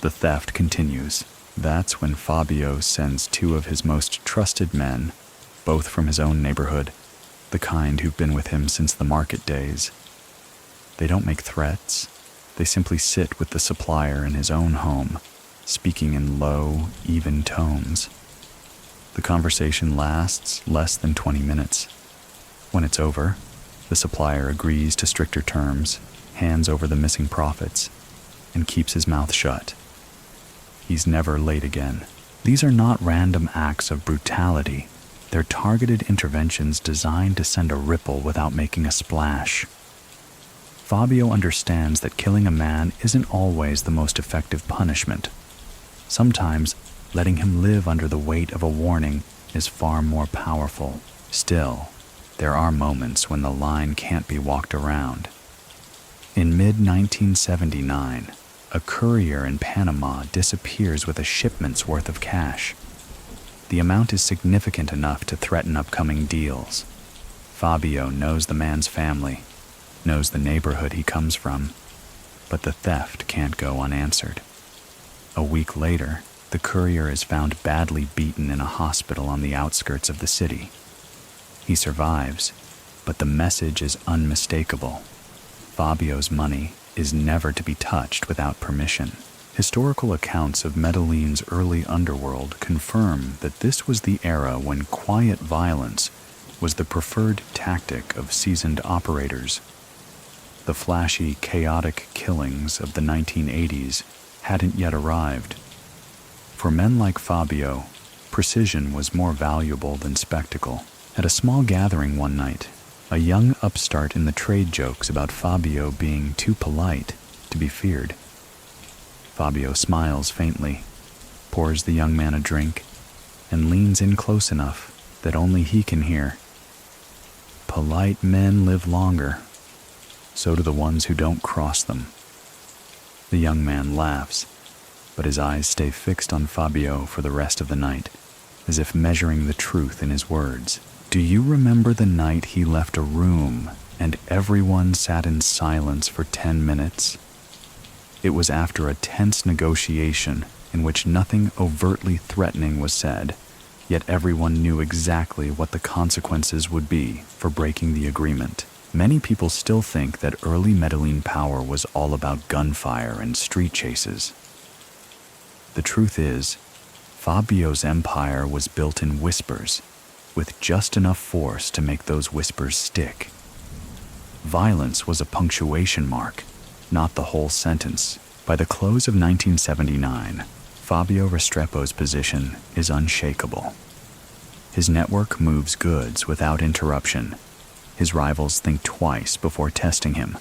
the theft continues. That's when Fabio sends two of his most trusted men, both from his own neighborhood, the kind who've been with him since the market days. They don't make threats. They simply sit with the supplier in his own home, speaking in low, even tones. The conversation lasts less than 20 minutes. When it's over, the supplier agrees to stricter terms, hands over the missing profits, and keeps his mouth shut. He's never late again. These are not random acts of brutality. They're targeted interventions designed to send a ripple without making a splash. Fabio understands that killing a man isn't always the most effective punishment. Sometimes, letting him live under the weight of a warning is far more powerful. Still, there are moments when the line can't be walked around. In mid-1979, a courier in Panama disappears with a shipment's worth of cash. The amount is significant enough to threaten upcoming deals. Fabio knows the man's family, knows the neighborhood he comes from, but the theft can't go unanswered. A week later, the courier is found badly beaten in a hospital on the outskirts of the city. He survives, but the message is unmistakable. Fabio's money is never to be touched without permission. Historical accounts of Medellin's early underworld confirm that this was the era when quiet violence was the preferred tactic of seasoned operators. The flashy, chaotic killings of the 1980s hadn't yet arrived. For men like Fabio, precision was more valuable than spectacle. At a small gathering one night, a young upstart in the trade jokes about Fabio being too polite to be feared. Fabio smiles faintly, pours the young man a drink, and leans in close enough that only he can hear. Polite men live longer. So do the ones who don't cross them. The young man laughs, but his eyes stay fixed on Fabio for the rest of the night, as if measuring the truth in his words. Do you remember the night he left a room and everyone sat in silence for 10 minutes? It was after a tense negotiation in which nothing overtly threatening was said, yet everyone knew exactly what the consequences would be for breaking the agreement. Many people still think that early Medellin power was all about gunfire and street chases. The truth is, Fabio's empire was built in whispers, with just enough force to make those whispers stick. Violence was a punctuation mark, not the whole sentence. By the close of 1979, Fabio Restrepo's position is unshakable. His network moves goods without interruption. His rivals think twice before testing him,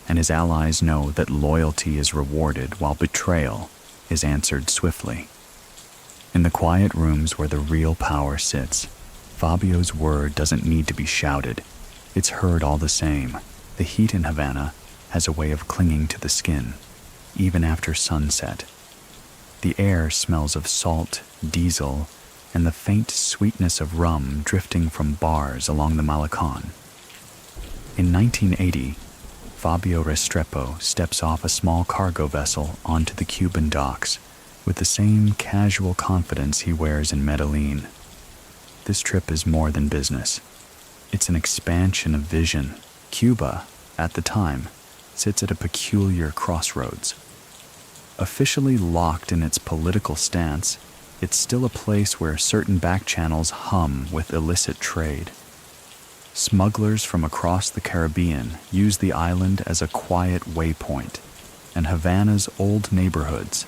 and his allies know that loyalty is rewarded while betrayal is answered swiftly. In the quiet rooms where the real power sits, Fabio's word doesn't need to be shouted. It's heard all the same. The heat in Havana has a way of clinging to the skin, even after sunset. The air smells of salt, diesel, and the faint sweetness of rum drifting from bars along the Malecon. In 1980, Fabio Restrepo steps off a small cargo vessel onto the Cuban docks with the same casual confidence he wears in Medellin. This trip is more than business. It's an expansion of vision. Cuba, at the time, sits at a peculiar crossroads. Officially locked in its political stance, it's still a place where certain back channels hum with illicit trade. Smugglers from across the Caribbean use the island as a quiet waypoint, and Havana's old neighborhoods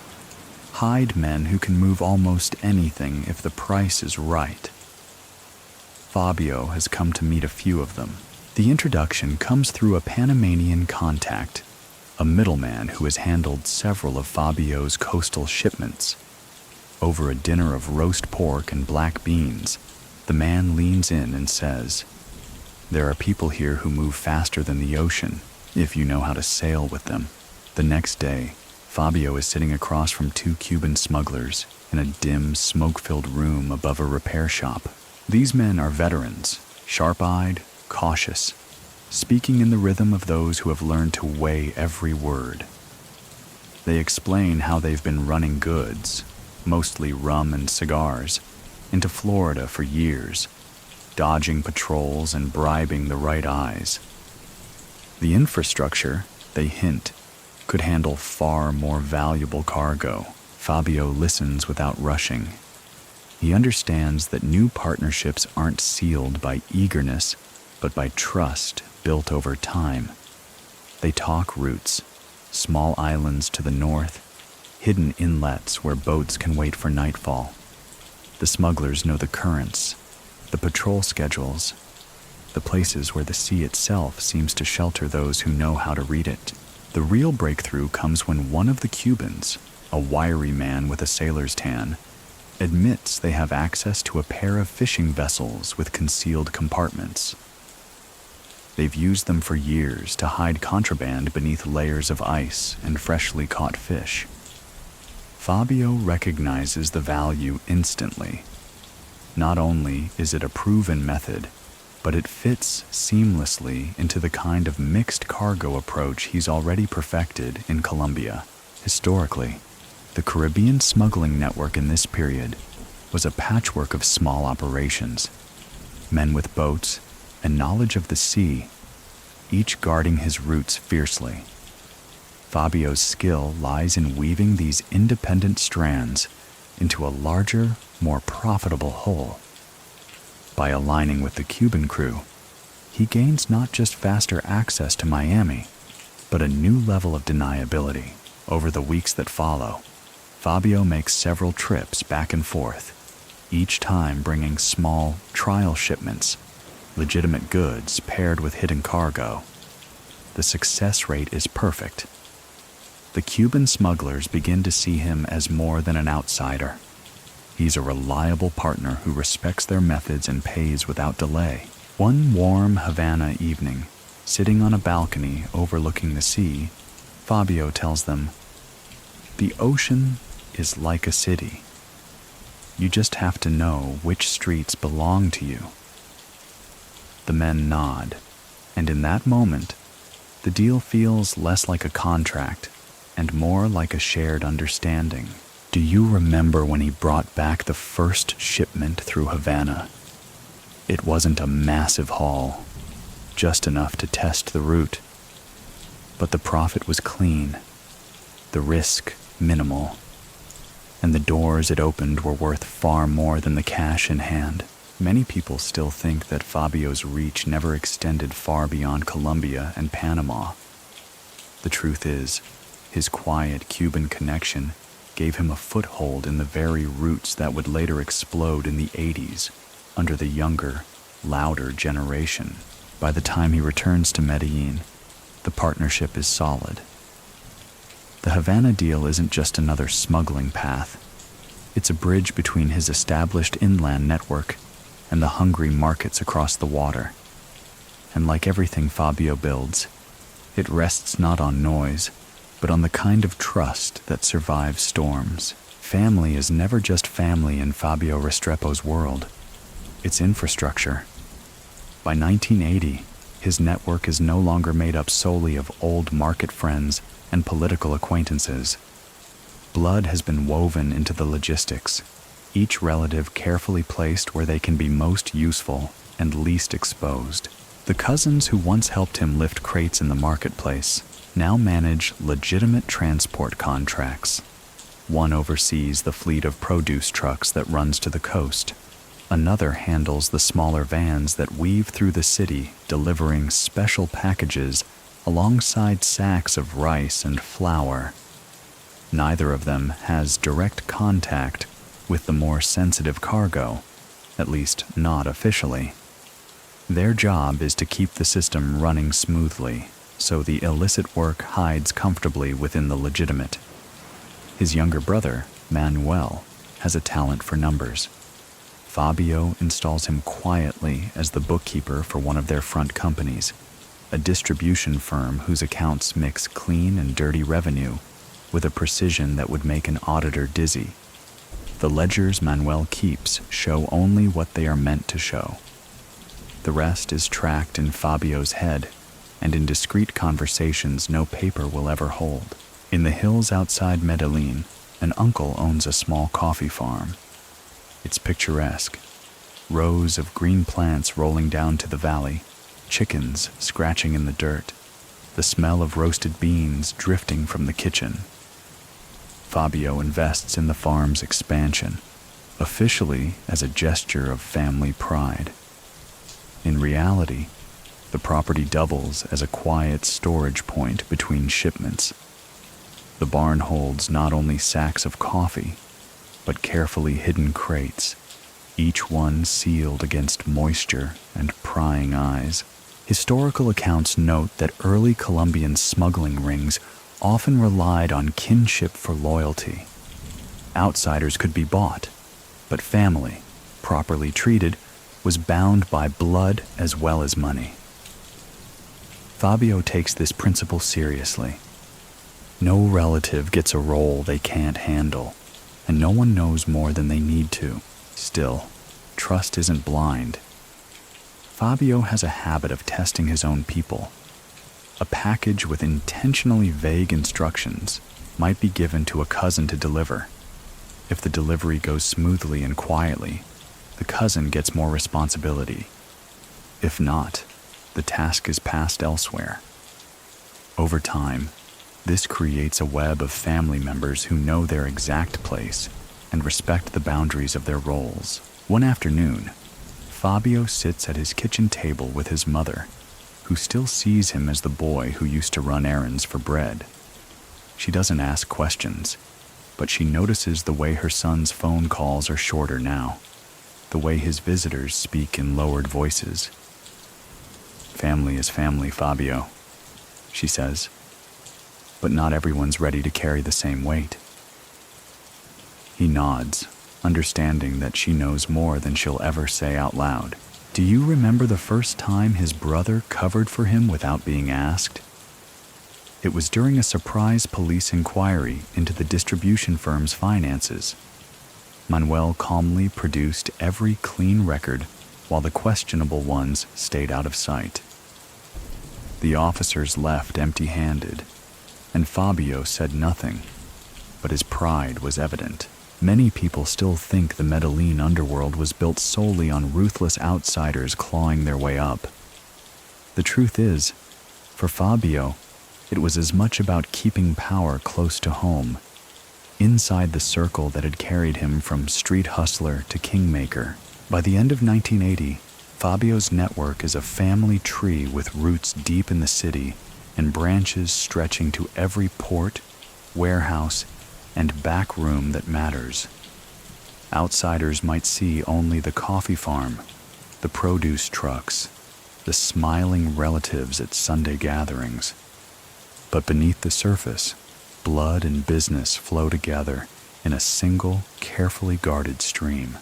hide men who can move almost anything if the price is right. Fabio has come to meet a few of them. The introduction comes through a Panamanian contact, a middleman who has handled several of Fabio's coastal shipments. Over a dinner of roast pork and black beans, the man leans in and says, "There are people here who move faster than the ocean, if you know how to sail with them." The next day, Fabio is sitting across from two Cuban smugglers in a dim, smoke-filled room above a repair shop. These men are veterans, sharp-eyed, cautious, speaking in the rhythm of those who have learned to weigh every word. They explain how they've been running goods, mostly rum and cigars, into Florida for years, dodging patrols and bribing the right eyes. The infrastructure, they hint, could handle far more valuable cargo. Fabio listens without rushing. He understands that new partnerships aren't sealed by eagerness, but by trust built over time. They talk routes, small islands to the north, hidden inlets where boats can wait for nightfall. The smugglers know the currents, the patrol schedules, the places where the sea itself seems to shelter those who know how to read it. The real breakthrough comes when one of the Cubans, a wiry man with a sailor's tan, admits they have access to a pair of fishing vessels with concealed compartments. They've used them for years to hide contraband beneath layers of ice and freshly caught fish. Fabio recognizes the value instantly. Not only is it a proven method, but it fits seamlessly into the kind of mixed cargo approach he's already perfected in Colombia. Historically, the Caribbean smuggling network in this period was a patchwork of small operations, men with boats and knowledge of the sea, each guarding his routes fiercely. Fabio's skill lies in weaving these independent strands into a larger, more profitable whole. By aligning with the Cuban crew, he gains not just faster access to Miami, but a new level of deniability. Over the weeks that follow, Fabio makes several trips back and forth, each time bringing small trial shipments, legitimate goods paired with hidden cargo. The success rate is perfect. The Cuban smugglers begin to see him as more than an outsider. He's a reliable partner who respects their methods and pays without delay. One warm Havana evening, sitting on a balcony overlooking the sea, Fabio tells them, "The ocean is like a city. You just have to know which streets belong to you." The men nod, and in that moment, the deal feels less like a contract and more like a shared understanding. Do you remember when he brought back the first shipment through Havana? It wasn't a massive haul, just enough to test the route. But the profit was clean, the risk minimal, and the doors it opened were worth far more than the cash in hand. Many people still think that Fabio's reach never extended far beyond Colombia and Panama. The truth is, his quiet Cuban connection gave him a foothold in the very roots that would later explode in the 80s under the younger, louder generation. By the time he returns to Medellin, the partnership is solid. The Havana deal isn't just another smuggling path. It's a bridge between his established inland network and the hungry markets across the water. And like everything Fabio builds, it rests not on noise, but on the kind of trust that survives storms. Family is never just family in Fabio Restrepo's world. It's infrastructure. By 1980, his network is no longer made up solely of old market friends and political acquaintances. Blood has been woven into the logistics, each relative carefully placed where they can be most useful and least exposed. The cousins who once helped him lift crates in the marketplace now manage legitimate transport contracts. One oversees the fleet of produce trucks that runs to the coast. Another handles the smaller vans that weave through the city, delivering special packages alongside sacks of rice and flour. Neither of them has direct contact with the more sensitive cargo, at least not officially. Their job is to keep the system running smoothly, so the illicit work hides comfortably within the legitimate. His younger brother, Manuel, has a talent for numbers. Fabio installs him quietly as the bookkeeper for one of their front companies, a distribution firm whose accounts mix clean and dirty revenue with a precision that would make an auditor dizzy. The ledgers Manuel keeps show only what they are meant to show. The rest is tracked in Fabio's head, and in discreet conversations no paper will ever hold. In the hills outside Medellin, an uncle owns a small coffee farm. It's picturesque. Rows of green plants rolling down to the valley, chickens scratching in the dirt, the smell of roasted beans drifting from the kitchen. Fabio invests in the farm's expansion, officially as a gesture of family pride. In reality, the property doubles as a quiet storage point between shipments. The barn holds not only sacks of coffee, but carefully hidden crates, each one sealed against moisture and prying eyes. Historical accounts note that early Colombian smuggling rings often relied on kinship for loyalty. Outsiders could be bought, but family, properly treated, was bound by blood as well as money. Fabio takes this principle seriously. No relative gets a role they can't handle, and no one knows more than they need to. Still, trust isn't blind. Fabio has a habit of testing his own people. A package with intentionally vague instructions might be given to a cousin to deliver. If the delivery goes smoothly and quietly, the cousin gets more responsibility. If not, the task is passed elsewhere. Over time, this creates a web of family members who know their exact place and respect the boundaries of their roles. One afternoon, Fabio sits at his kitchen table with his mother, who still sees him as the boy who used to run errands for bread. She doesn't ask questions, but she notices the way her son's phone calls are shorter now, the way his visitors speak in lowered voices. "Family is family, Fabio," she says, "but not everyone's ready to carry the same weight." He nods, understanding that she knows more than she'll ever say out loud. Do you remember the first time his brother covered for him without being asked? It was during a surprise police inquiry into the distribution firm's finances. Manuel calmly produced every clean record while the questionable ones stayed out of sight. The officers left empty-handed, and Fabio said nothing, but his pride was evident. Many people still think the Medellin underworld was built solely on ruthless outsiders clawing their way up. The truth is, for Fabio, it was as much about keeping power close to home, inside the circle that had carried him from street hustler to kingmaker. By the end of 1980, Fabio's network is a family tree with roots deep in the city and branches stretching to every port, warehouse, and back room that matters. Outsiders might see only the coffee farm, the produce trucks, the smiling relatives at Sunday gatherings. But beneath the surface, blood and business flow together in a single, carefully guarded stream.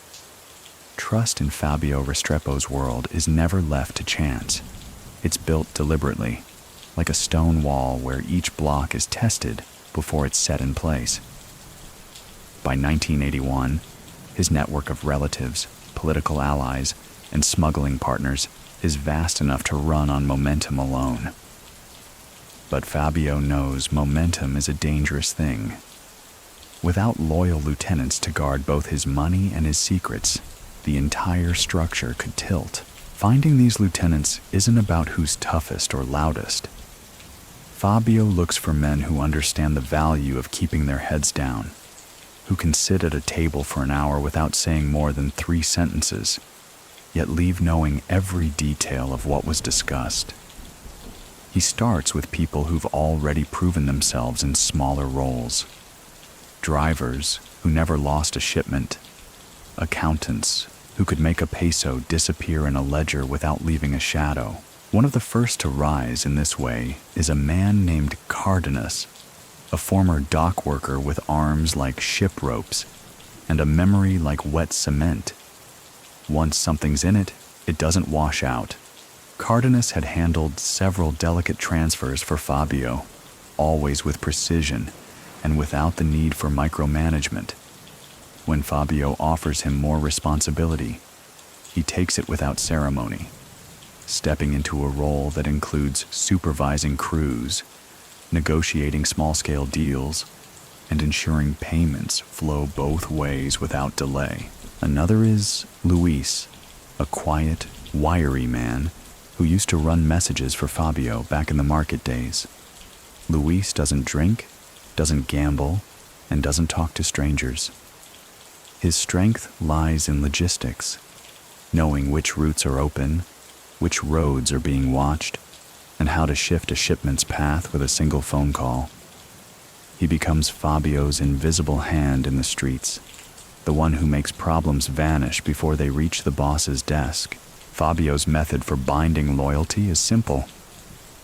Trust in Fabio Restrepo's world is never left to chance. It's built deliberately, like a stone wall where each block is tested before it's set in place. By 1981, his network of relatives, political allies, and smuggling partners is vast enough to run on momentum alone. But Fabio knows momentum is a dangerous thing. Without loyal lieutenants to guard both his money and his secrets, the entire structure could tilt. Finding these lieutenants isn't about who's toughest or loudest. Fabio looks for men who understand the value of keeping their heads down, who can sit at a table for an hour without saying more than 3 sentences, yet leave knowing every detail of what was discussed. He starts with people who've already proven themselves in smaller roles. Drivers who never lost a shipment, accountants who could make a peso disappear in a ledger without leaving a shadow. One of the first to rise in this way is a man named Cardenas, a former dock worker with arms like ship ropes and a memory like wet cement. Once something's in it, it doesn't wash out. Cardenas had handled several delicate transfers for Fabio, always with precision and without the need for micromanagement. When Fabio offers him more responsibility, he takes it without ceremony, stepping into a role that includes supervising crews, negotiating small-scale deals, and ensuring payments flow both ways without delay. Another is Luis, a quiet, wiry man who used to run messages for Fabio back in the market days. Luis doesn't drink, doesn't gamble, and doesn't talk to strangers. His strength lies in logistics, knowing which routes are open, which roads are being watched, and how to shift a shipment's path with a single phone call. He becomes Fabio's invisible hand in the streets, the one who makes problems vanish before they reach the boss's desk. Fabio's method for binding loyalty is simple.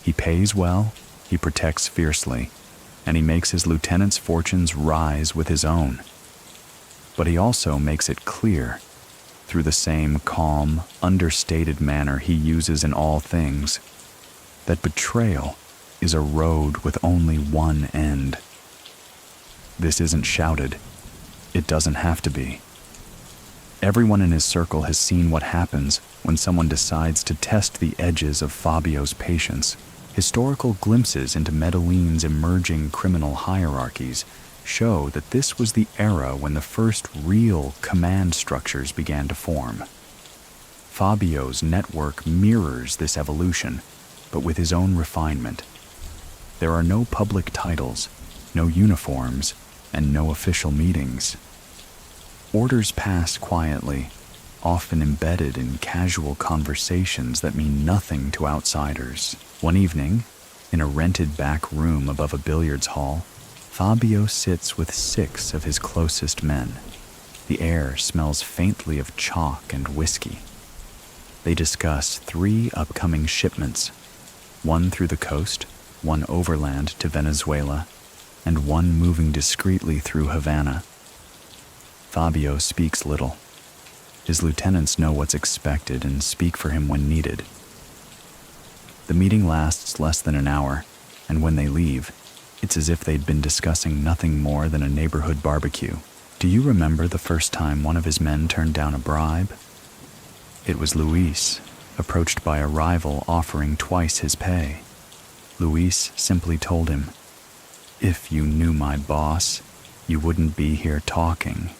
He pays well, he protects fiercely, and he makes his lieutenants' fortunes rise with his own. But he also makes it clear, through the same calm, understated manner he uses in all things, that betrayal is a road with only one end. This isn't shouted. It doesn't have to be. Everyone in his circle has seen what happens when someone decides to test the edges of Fabio's patience. Historical glimpses into Medellin's emerging criminal hierarchies show that this was the era when the first real command structures began to form. Fabio's network mirrors this evolution, but with his own refinement. There are no public titles, no uniforms, and no official meetings. Orders pass quietly, often embedded in casual conversations that mean nothing to outsiders. One evening, in a rented back room above a billiards hall, Fabio sits with 6 of his closest men. The air smells faintly of chalk and whiskey. They discuss 3 upcoming shipments, one through the coast, one overland to Venezuela, and one moving discreetly through Havana. Fabio speaks little. His lieutenants know what's expected and speak for him when needed. The meeting lasts less than an hour, and when they leave, it's as if they'd been discussing nothing more than a neighborhood barbecue. Do you remember the first time one of his men turned down a bribe? It was Luis, approached by a rival offering twice his pay. Luis simply told him, "If you knew my boss, you wouldn't be here talking."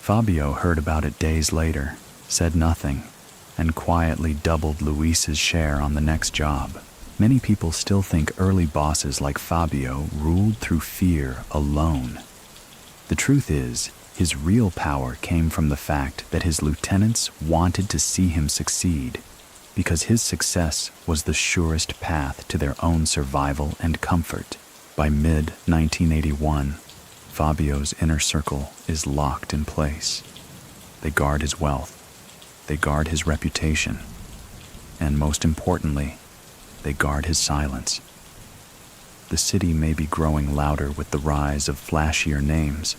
Fabio heard about it days later, said nothing, and quietly doubled Luis's share on the next job. Many people still think early bosses like Fabio ruled through fear alone. The truth is, his real power came from the fact that his lieutenants wanted to see him succeed, because his success was the surest path to their own survival and comfort. By mid-1981, Fabio's inner circle is locked in place. They guard his wealth, they guard his reputation, and most importantly, they guard his silence. The city may be growing louder with the rise of flashier names,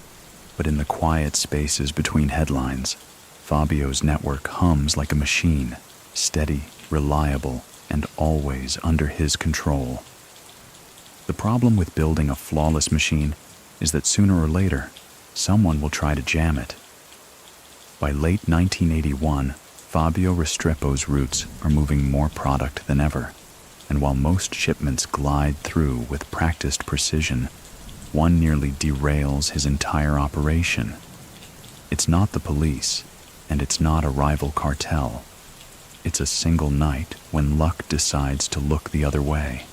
but in the quiet spaces between headlines, Fabio's network hums like a machine, steady, reliable, and always under his control. The problem with building a flawless machine is that sooner or later, someone will try to jam it. By late 1981, Fabio Restrepo's routes are moving more product than ever, and while most shipments glide through with practiced precision, one nearly derails his entire operation. It's not the police, and it's not a rival cartel. It's a single night when luck decides to look the other way.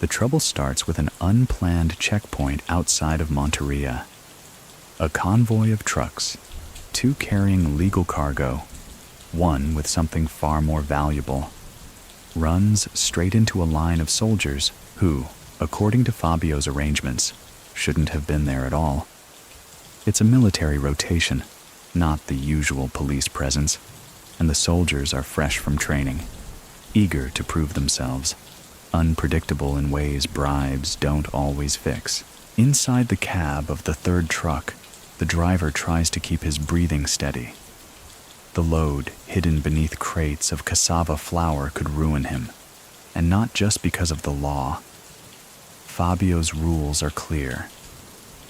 The trouble starts with an unplanned checkpoint outside of Monteria. A convoy of trucks, 2 carrying legal cargo, 1 with something far more valuable, runs straight into a line of soldiers who, according to Fabio's arrangements, shouldn't have been there at all. It's a military rotation, not the usual police presence, and the soldiers are fresh from training, eager to prove themselves, unpredictable in ways bribes don't always fix. Inside the cab of the 3rd truck, the driver tries to keep his breathing steady. The load, hidden beneath crates of cassava flour, could ruin him, and not just because of the law. Fabio's rules are clear.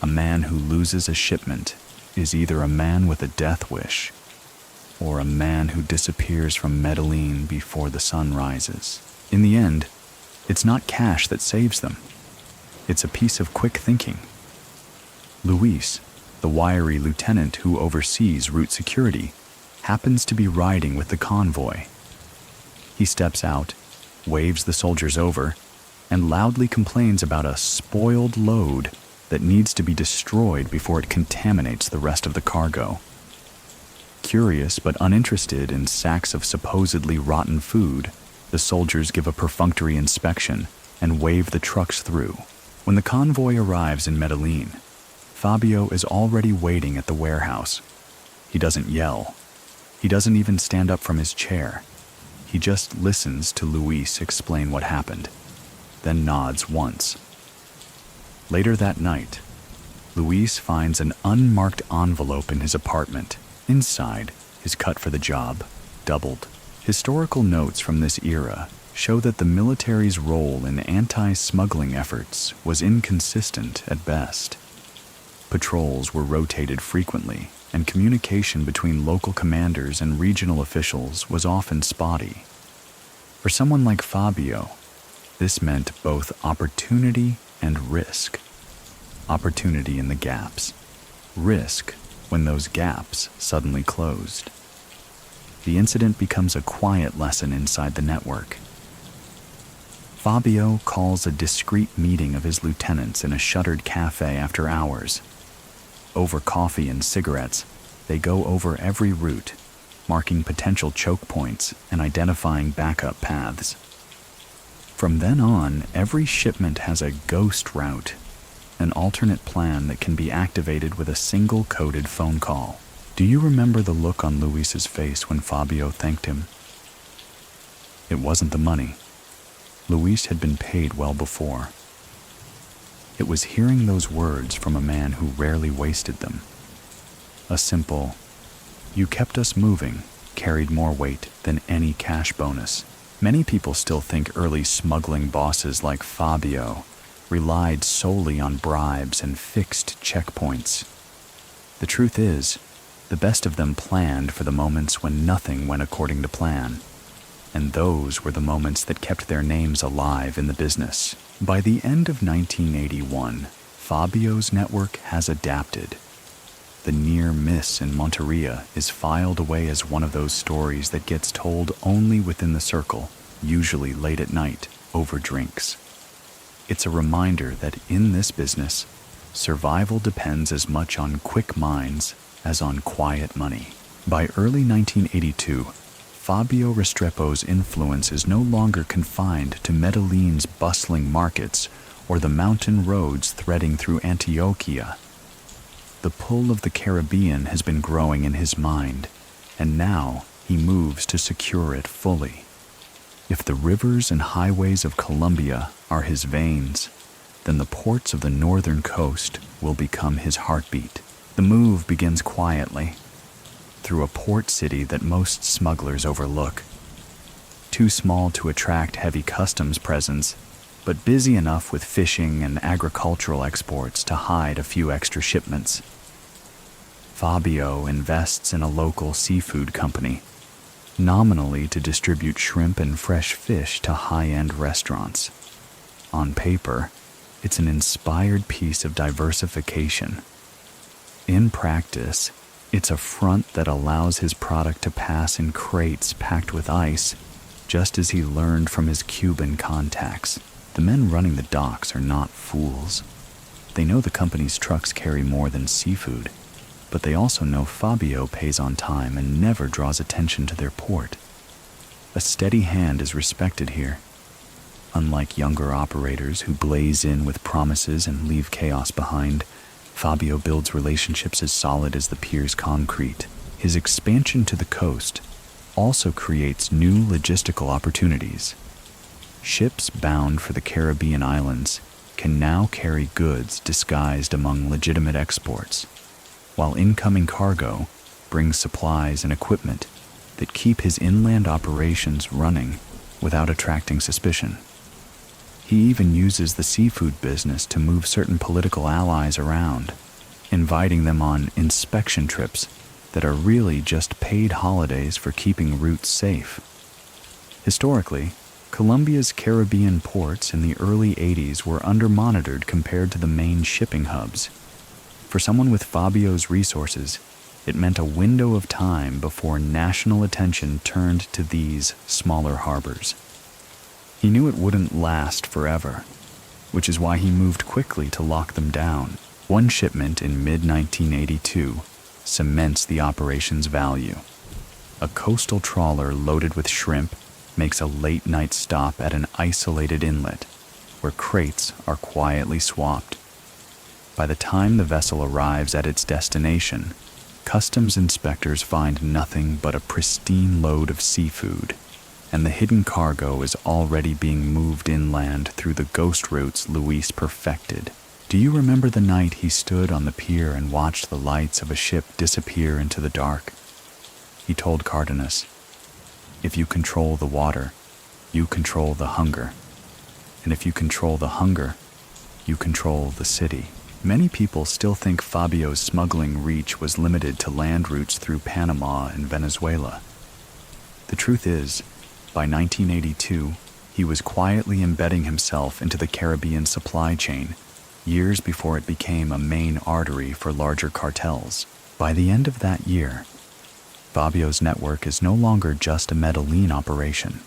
A man who loses a shipment is either a man with a death wish or a man who disappears from Medellin before the sun rises. In the end, it's not cash that saves them. It's a piece of quick thinking. Luis, the wiry lieutenant who oversees route security, happens to be riding with the convoy. He steps out, waves the soldiers over, and loudly complains about a spoiled load that needs to be destroyed before it contaminates the rest of the cargo. Curious but uninterested in sacks of supposedly rotten food, the soldiers give a perfunctory inspection and wave the trucks through. When the convoy arrives in Medellin, Fabio is already waiting at the warehouse. He doesn't yell. He doesn't even stand up from his chair. He just listens to Luis explain what happened, then nods once. Later that night, Luis finds an unmarked envelope in his apartment. Inside, his cut for the job doubled. Historical notes from this era show that the military's role in anti-smuggling efforts was inconsistent at best. Patrols were rotated frequently, and communication between local commanders and regional officials was often spotty. For someone like Fabio, this meant both opportunity and risk. Opportunity in the gaps, risk when those gaps suddenly closed. The incident becomes a quiet lesson inside the network. Fabio calls a discreet meeting of his lieutenants in a shuttered cafe after hours. Over coffee and cigarettes, they go over every route, marking potential choke points and identifying backup paths. From then on, every shipment has a ghost route, an alternate plan that can be activated with a single coded phone call. Do you remember the look on Luis's face when Fabio thanked him? It wasn't the money. Luis had been paid well before. It was hearing those words from a man who rarely wasted them. A simple, "You kept us moving," carried more weight than any cash bonus. Many people still think early smuggling bosses like Fabio relied solely on bribes and fixed checkpoints. The truth is, the best of them planned for the moments when nothing went according to plan, and those were the moments that kept their names alive in the business. By the end of 1981, Fabio's network has adapted. The near miss in Monteria is filed away as one of those stories that gets told only within the circle, usually late at night, over drinks. It's a reminder that in this business, survival depends as much on quick minds as on quiet money. By early 1982, Fabio Restrepo's influence is no longer confined to Medellin's bustling markets or the mountain roads threading through Antioquia. The pull of the Caribbean has been growing in his mind, and now he moves to secure it fully. If the rivers and highways of Colombia are his veins, then the ports of the northern coast will become his heartbeat. The move begins quietly, through a port city that most smugglers overlook. Too small to attract heavy customs presence, but busy enough with fishing and agricultural exports to hide a few extra shipments. Fabio invests in a local seafood company, nominally to distribute shrimp and fresh fish to high-end restaurants. On paper, it's an inspired piece of diversification. In practice, it's a front that allows his product to pass in crates packed with ice, just as he learned from his Cuban contacts. The men running the docks are not fools. They know the company's trucks carry more than seafood, but they also know Fabio pays on time and never draws attention to their port. A steady hand is respected here. Unlike younger operators who blaze in with promises and leave chaos behind, Fabio builds relationships as solid as the pier's concrete. His expansion to the coast also creates new logistical opportunities. Ships bound for the Caribbean islands can now carry goods disguised among legitimate exports, while incoming cargo brings supplies and equipment that keep his inland operations running without attracting suspicion. He even uses the seafood business to move certain political allies around, inviting them on inspection trips that are really just paid holidays for keeping routes safe. Historically, Colombia's Caribbean ports in the early 80s were under-monitored compared to the main shipping hubs. For someone with Fabio's resources, it meant a window of time before national attention turned to these smaller harbors. He knew it wouldn't last forever, which is why he moved quickly to lock them down. One shipment in mid-1982 cements the operation's value. A coastal trawler loaded with shrimp makes a late-night stop at an isolated inlet where crates are quietly swapped. By the time the vessel arrives at its destination, customs inspectors find nothing but a pristine load of seafood, and the hidden cargo is already being moved inland through the ghost routes Luis perfected. Do you remember the night he stood on the pier and watched the lights of a ship disappear into the dark? He told Cardenas, "If you control the water, you control the hunger. And if you control the hunger, you control the city." Many people still think Fabio's smuggling reach was limited to land routes through Panama and Venezuela. The truth is, by 1982, he was quietly embedding himself into the Caribbean supply chain, years before it became a main artery for larger cartels. By the end of that year, Fabio's network is no longer just a Medellin operation.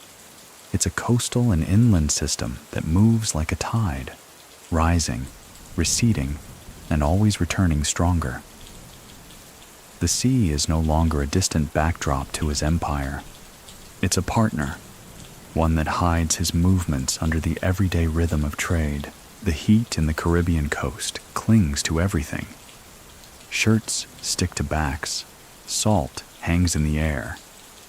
It's a coastal and inland system that moves like a tide, rising, receding, and always returning stronger. The sea is no longer a distant backdrop to his empire. It's a partner, one that hides his movements under the everyday rhythm of trade. The heat in the Caribbean coast clings to everything. Shirts stick to backs, salt hangs in the air,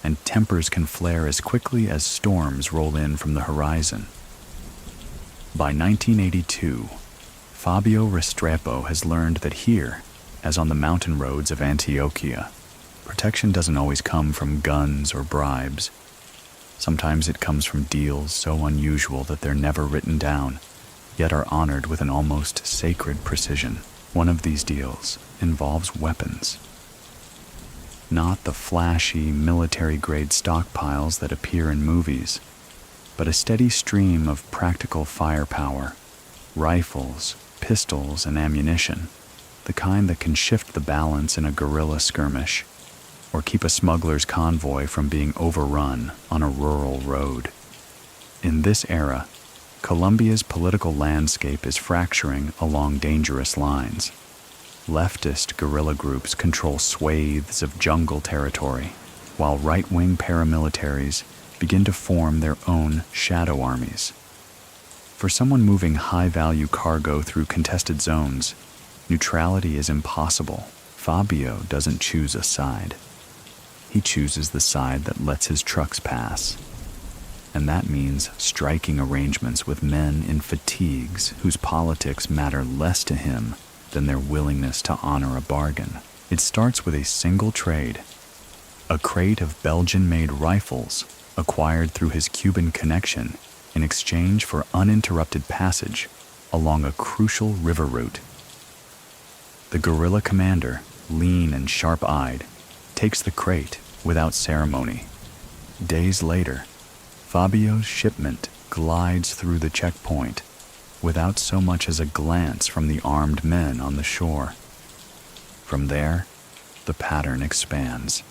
and tempers can flare as quickly as storms roll in from the horizon. By 1982, Fabio Restrepo has learned that here, as on the mountain roads of Antioquia, protection doesn't always come from guns or bribes. Sometimes it comes from deals so unusual that they're never written down, yet are honored with an almost sacred precision. One of these deals involves weapons. Not the flashy military-grade stockpiles that appear in movies, but a steady stream of practical firepower, rifles, pistols, and ammunition, the kind that can shift the balance in a guerrilla skirmish, or keep a smuggler's convoy from being overrun on a rural road. In this era, Colombia's political landscape is fracturing along dangerous lines. Leftist guerrilla groups control swathes of jungle territory, while right-wing paramilitaries begin to form their own shadow armies. For someone moving high-value cargo through contested zones, Neutrality is impossible. Fabio doesn't choose a side. He chooses the side that lets his trucks pass. And that means striking arrangements with men in fatigues whose politics matter less to him than their willingness to honor a bargain. It starts with a single trade, a crate of Belgian-made rifles acquired through his Cuban connection in exchange for uninterrupted passage along a crucial river route. The guerrilla commander, lean and sharp-eyed, takes the crate without ceremony. Days later, Fabio's shipment glides through the checkpoint without so much as a glance from the armed men on the shore. From there, the pattern expands.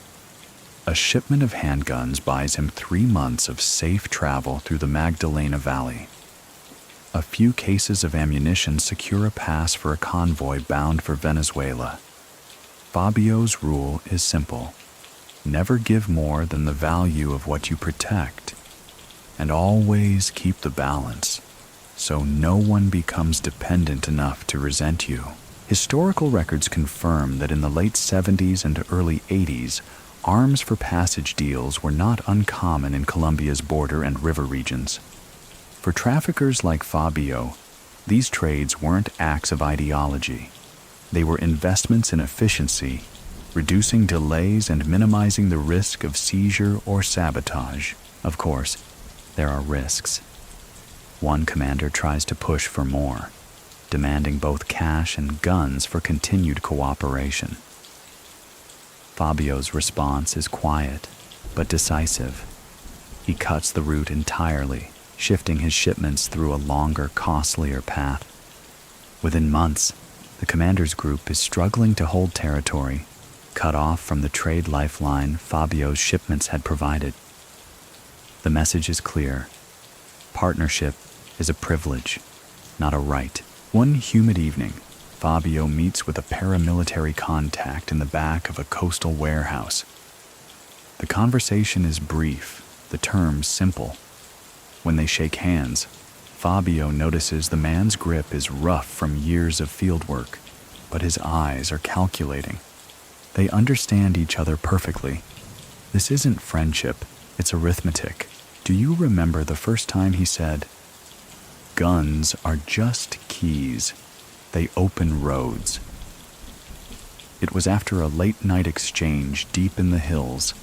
A shipment of handguns buys him 3 months of safe travel through the Magdalena Valley. A few cases of ammunition secure a pass for a convoy bound for Venezuela. Fabio's rule is simple. Never give more than the value of what you protect, and always keep the balance, so no one becomes dependent enough to resent you. Historical records confirm that in the late 70s and early 80s, arms for passage deals were not uncommon in Colombia's border and river regions. For traffickers like Fabio, these trades weren't acts of ideology. They were investments in efficiency, reducing delays and minimizing the risk of seizure or sabotage. Of course, there are risks. One commander tries to push for more, demanding both cash and guns for continued cooperation. Fabio's response is quiet, but decisive. He cuts the route entirely, shifting his shipments through a longer, costlier path. Within months, the commander's group is struggling to hold territory, cut off from the trade lifeline Fabio's shipments had provided. The message is clear. Partnership is a privilege, not a right. One humid evening, Fabio meets with a paramilitary contact in the back of a coastal warehouse. The conversation is brief, the terms simple. When they shake hands, Fabio notices the man's grip is rough from years of fieldwork, but his eyes are calculating. They understand each other perfectly. This isn't friendship, it's arithmetic. Do you remember the first time he said, "Guns are just keys. They open roads"? It was after a late-night exchange deep in the hills,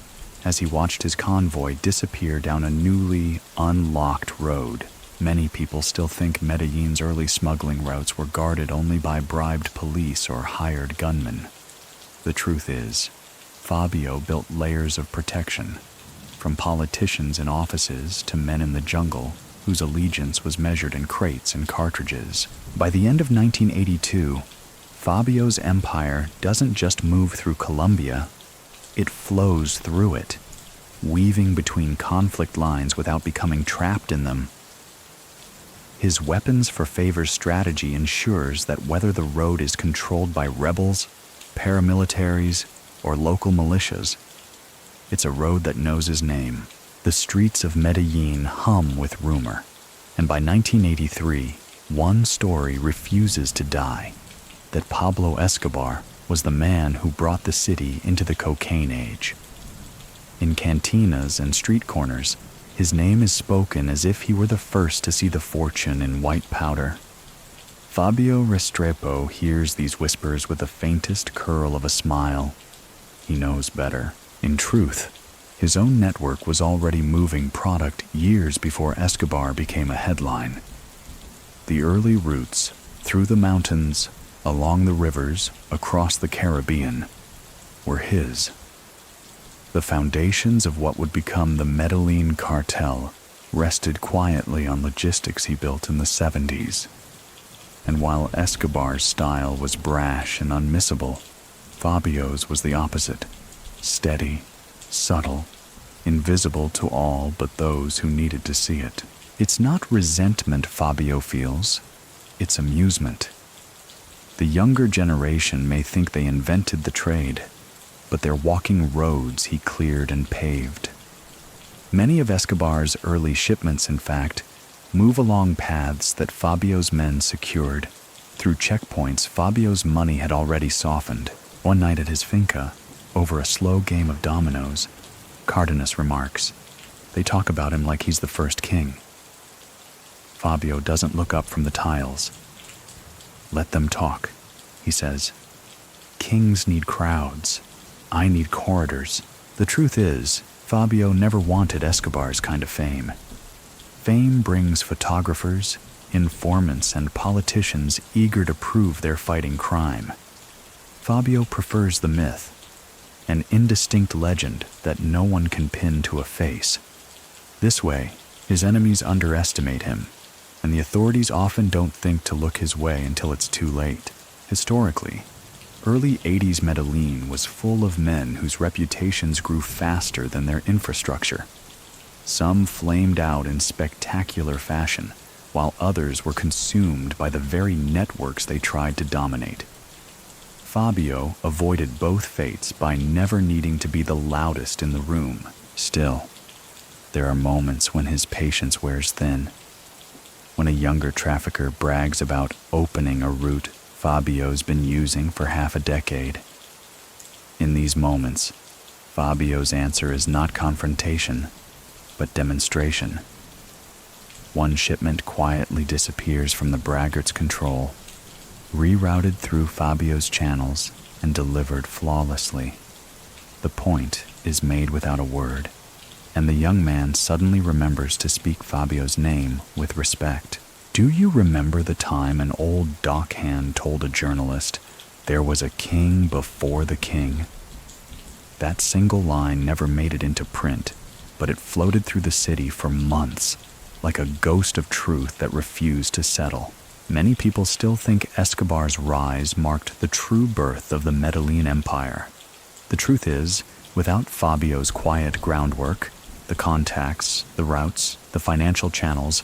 as he watched his convoy disappear down a newly unlocked road. Many people still think Medellin's early smuggling routes were guarded only by bribed police or hired gunmen. The truth is, Fabio built layers of protection, from politicians in offices to men in the jungle whose allegiance was measured in crates and cartridges. By the end of 1982, Fabio's empire doesn't just move through Colombia, it flows through it, weaving between conflict lines without becoming trapped in them. His weapons for favor strategy ensures that whether the road is controlled by rebels, paramilitaries, or local militias, it's a road that knows his name. The streets of Medellin hum with rumor, and by 1983, one story refuses to die, that Pablo Escobar was the man who brought the city into the cocaine age. In cantinas and street corners, his name is spoken as if he were the first to see the fortune in white powder. Fabio Restrepo hears these whispers with the faintest curl of a smile. He knows better. In truth, his own network was already moving product years before Escobar became a headline. The early routes, through the mountains, along the rivers, across the Caribbean, were his. The foundations of what would become the Medellin cartel rested quietly on logistics he built in the 70s. And while Escobar's style was brash and unmissable, Fabio's was the opposite. Steady, subtle, invisible to all but those who needed to see it. It's not resentment Fabio feels, it's amusement. The younger generation may think they invented the trade, but they're walking roads he cleared and paved. Many of Escobar's early shipments, in fact, move along paths that Fabio's men secured. Through checkpoints, Fabio's money had already softened. One night at his finca, over a slow game of dominoes, Cardenas remarks, "They talk about him like he's the first king." Fabio doesn't look up from the tiles. "Let them talk," he says. "Kings need crowds. I need corridors." The truth is, Fabio never wanted Escobar's kind of fame. Fame brings photographers, informants, and politicians eager to prove they're fighting crime. Fabio prefers the myth, an indistinct legend that no one can pin to a face. This way, his enemies underestimate him, and the authorities often don't think to look his way until it's too late. Historically, early 80s Medellin was full of men whose reputations grew faster than their infrastructure. Some flamed out in spectacular fashion, while others were consumed by the very networks they tried to dominate. Fabio avoided both fates by never needing to be the loudest in the room. Still, there are moments when his patience wears thin. When a younger trafficker brags about opening a route Fabio's been using for half a decade. In these moments, Fabio's answer is not confrontation, but demonstration. One shipment quietly disappears from the braggart's control, rerouted through Fabio's channels and delivered flawlessly. The point is made without a word, and the young man suddenly remembers to speak Fabio's name with respect. "Do you remember the time an old dockhand told a journalist, 'There was a king before the king'?" That single line never made it into print, but it floated through the city for months, like a ghost of truth that refused to settle. Many people still think Escobar's rise marked the true birth of the Medellin Empire. The truth is, without Fabio's quiet groundwork, the contacts, the routes, the financial channels,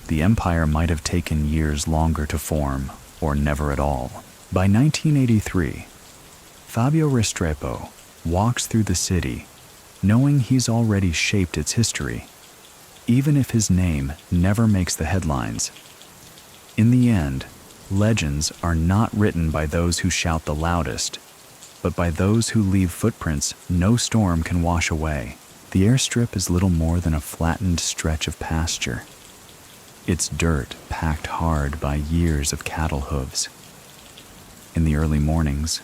the empire might have taken years longer to form, or never at all. By 1983, Fabio Restrepo walks through the city, knowing he's already shaped its history, even if his name never makes the headlines. In the end, legends are not written by those who shout the loudest, but by those who leave footprints no storm can wash away. The airstrip is little more than a flattened stretch of pasture. Its dirt packed hard by years of cattle hooves. In the early mornings,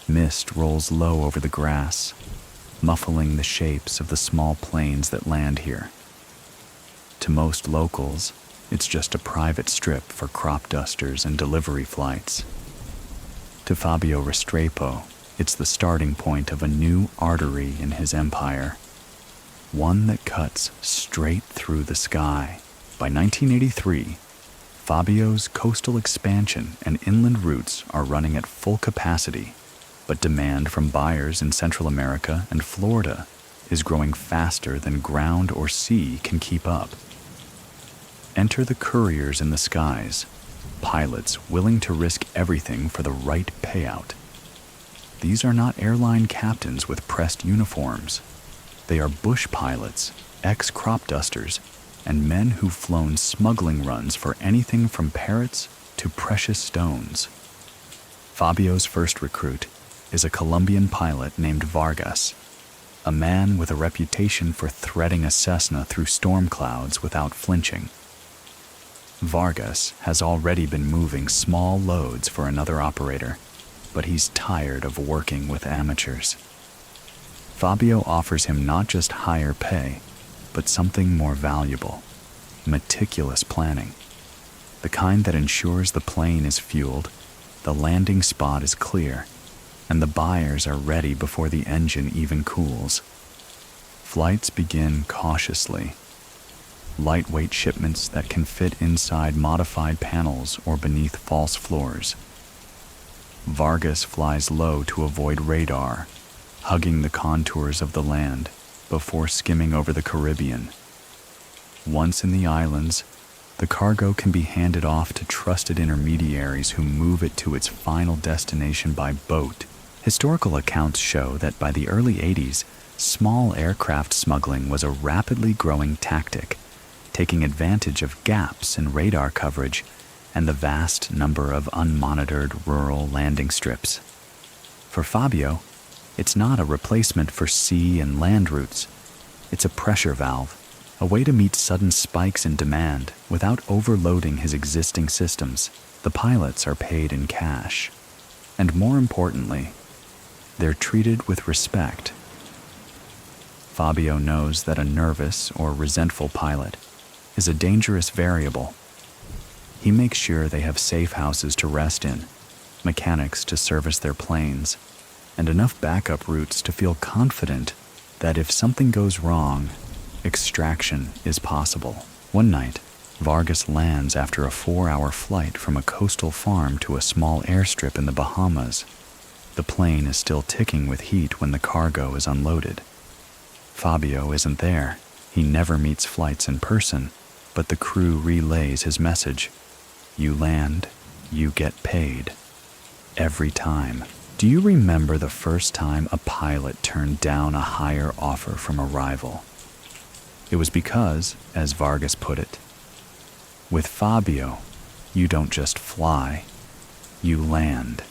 mist rolls low over the grass, muffling the shapes of the small planes that land here. To most locals, it's just a private strip for crop dusters and delivery flights. To Fabio Restrepo, it's the starting point of a new artery in his empire, one that cuts straight through the sky. By 1983, Fabio's coastal expansion and inland routes are running at full capacity, but demand from buyers in Central America and Florida is growing faster than ground or sea can keep up. Enter the couriers in the skies, pilots willing to risk everything for the right payout. These are not airline captains with pressed uniforms. They are bush pilots, ex-crop dusters, and men who've flown smuggling runs for anything from parrots to precious stones. Fabio's first recruit is a Colombian pilot named Vargas, a man with a reputation for threading a Cessna through storm clouds without flinching. Vargas has already been moving small loads for another operator, but he's tired of working with amateurs. Fabio offers him not just higher pay, but something more valuable: meticulous planning. The kind that ensures the plane is fueled, the landing spot is clear, and the buyers are ready before the engine even cools. Flights begin cautiously. Lightweight shipments that can fit inside modified panels or beneath false floors. Vargas flies low to avoid radar, hugging the contours of the land before skimming over the Caribbean. Once in the islands, the cargo can be handed off to trusted intermediaries who move it to its final destination by boat. Historical accounts show that by the early 80s, small aircraft smuggling was a rapidly growing tactic, taking advantage of gaps in radar coverage and the vast number of unmonitored rural landing strips. For Fabio, it's not a replacement for sea and land routes. It's a pressure valve, a way to meet sudden spikes in demand without overloading his existing systems. The pilots are paid in cash. And more importantly, they're treated with respect. Fabio knows that a nervous or resentful pilot is a dangerous variable. He makes sure they have safe houses to rest in, mechanics to service their planes, and enough backup routes to feel confident that if something goes wrong, extraction is possible. One night, Vargas lands after a 4-hour flight from a coastal farm to a small airstrip in the Bahamas. The plane is still ticking with heat when the cargo is unloaded. Fabio isn't there. He never meets flights in person, but the crew relays his message. You land, you get paid. Every time. Do you remember the first time a pilot turned down a higher offer from a rival? It was because, as Vargas put it, with Fabio, you don't just fly, you land.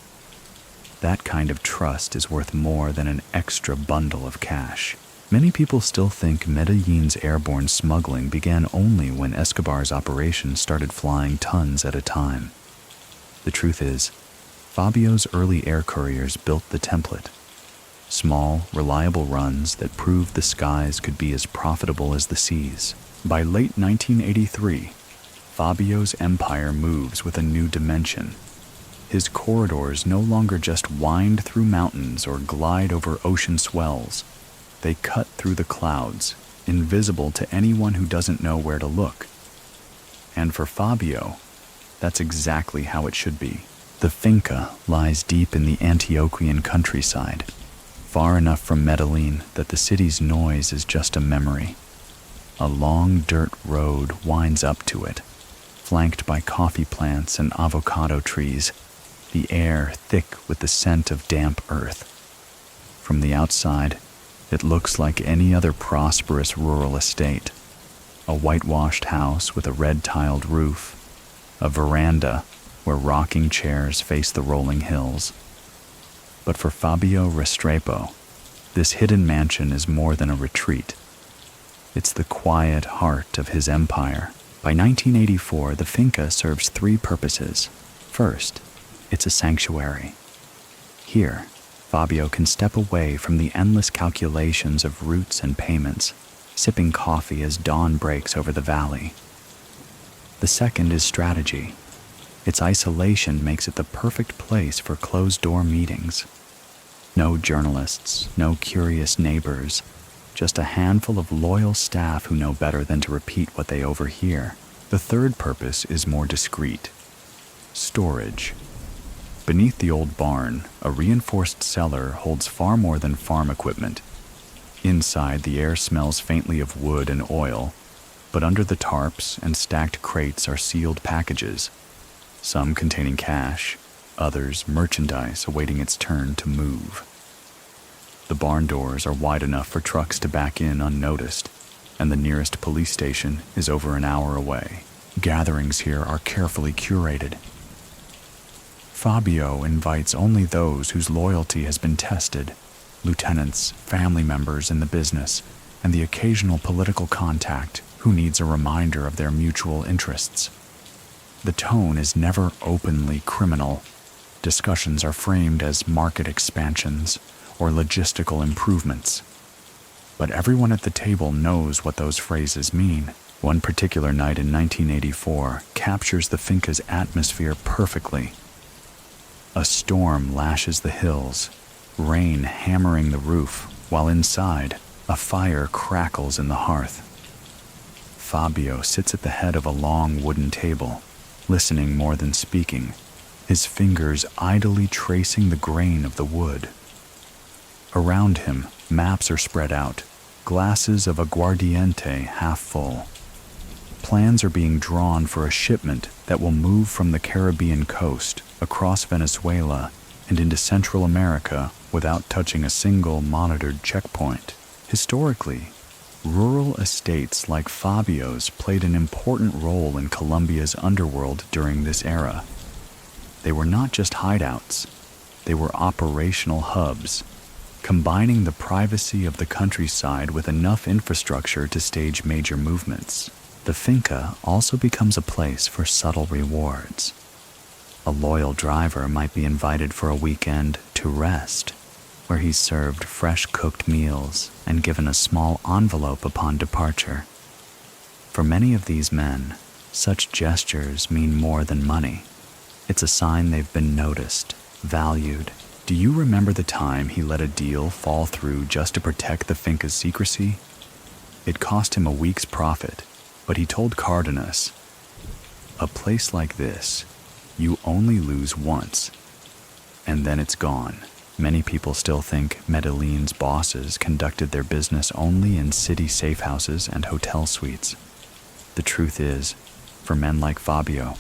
That kind of trust is worth more than an extra bundle of cash. Many people still think Medellin's airborne smuggling began only when Escobar's operation started flying tons at a time. The truth is, Fabio's early air couriers built the template. Small, reliable runs that proved the skies could be as profitable as the seas. By late 1983, Fabio's empire moves with a new dimension. His corridors no longer just wind through mountains or glide over ocean swells. They cut through the clouds, invisible to anyone who doesn't know where to look. And for Fabio, that's exactly how it should be. The finca lies deep in the Antiochian countryside, far enough from Medellin that the city's noise is just a memory. A long dirt road winds up to it, flanked by coffee plants and avocado trees, the air thick with the scent of damp earth. From the outside, it looks like any other prosperous rural estate. A whitewashed house with a red-tiled roof, a veranda where rocking chairs face the rolling hills. But for Fabio Restrepo, this hidden mansion is more than a retreat. It's the quiet heart of his empire. By 1984, the finca serves 3 purposes. First, it's a sanctuary. Here, Fabio can step away from the endless calculations of routes and payments, sipping coffee as dawn breaks over the valley. The second is strategy. Its isolation makes it the perfect place for closed-door meetings. No journalists, no curious neighbors, just a handful of loyal staff who know better than to repeat what they overhear. The third purpose is more discreet. Storage. Beneath the old barn, a reinforced cellar holds far more than farm equipment. Inside, the air smells faintly of wood and oil, but under the tarps and stacked crates are sealed packages, some containing cash, others merchandise awaiting its turn to move. The barn doors are wide enough for trucks to back in unnoticed, and the nearest police station is over an hour away. Gatherings here are carefully curated. Fabio invites only those whose loyalty has been tested: lieutenants, family members in the business, and the occasional political contact who needs a reminder of their mutual interests. The tone is never openly criminal. Discussions are framed as market expansions or logistical improvements. But everyone at the table knows what those phrases mean. One particular night in 1984 captures the finca's atmosphere perfectly. A storm lashes the hills, rain hammering the roof, while inside, a fire crackles in the hearth. Fabio sits at the head of a long wooden table, listening more than speaking, his fingers idly tracing the grain of the wood. Around him, maps are spread out, glasses of aguardiente half full. Plans are being drawn for a shipment that will move from the Caribbean coast across Venezuela and into Central America without touching a single monitored checkpoint. Historically, Rural estates like Fabio's played an important role in Colombia's underworld during this era. They were not just hideouts, they were operational hubs, combining the privacy of the countryside with enough infrastructure to stage major movements. The finca also becomes a place for subtle rewards. A loyal driver might be invited for a weekend to rest, where he's served fresh cooked meals and given a small envelope upon departure. For many of these men, such gestures mean more than money. It's a sign they've been noticed, valued. Do you remember the time he let a deal fall through just to protect the finca's secrecy? It cost him a week's profit, but he told Cardenas, "A place like this, you only lose once, and then it's gone." Many people still think Medellin's bosses conducted their business only in city safe houses and hotel suites. The truth is, for men like Fabio,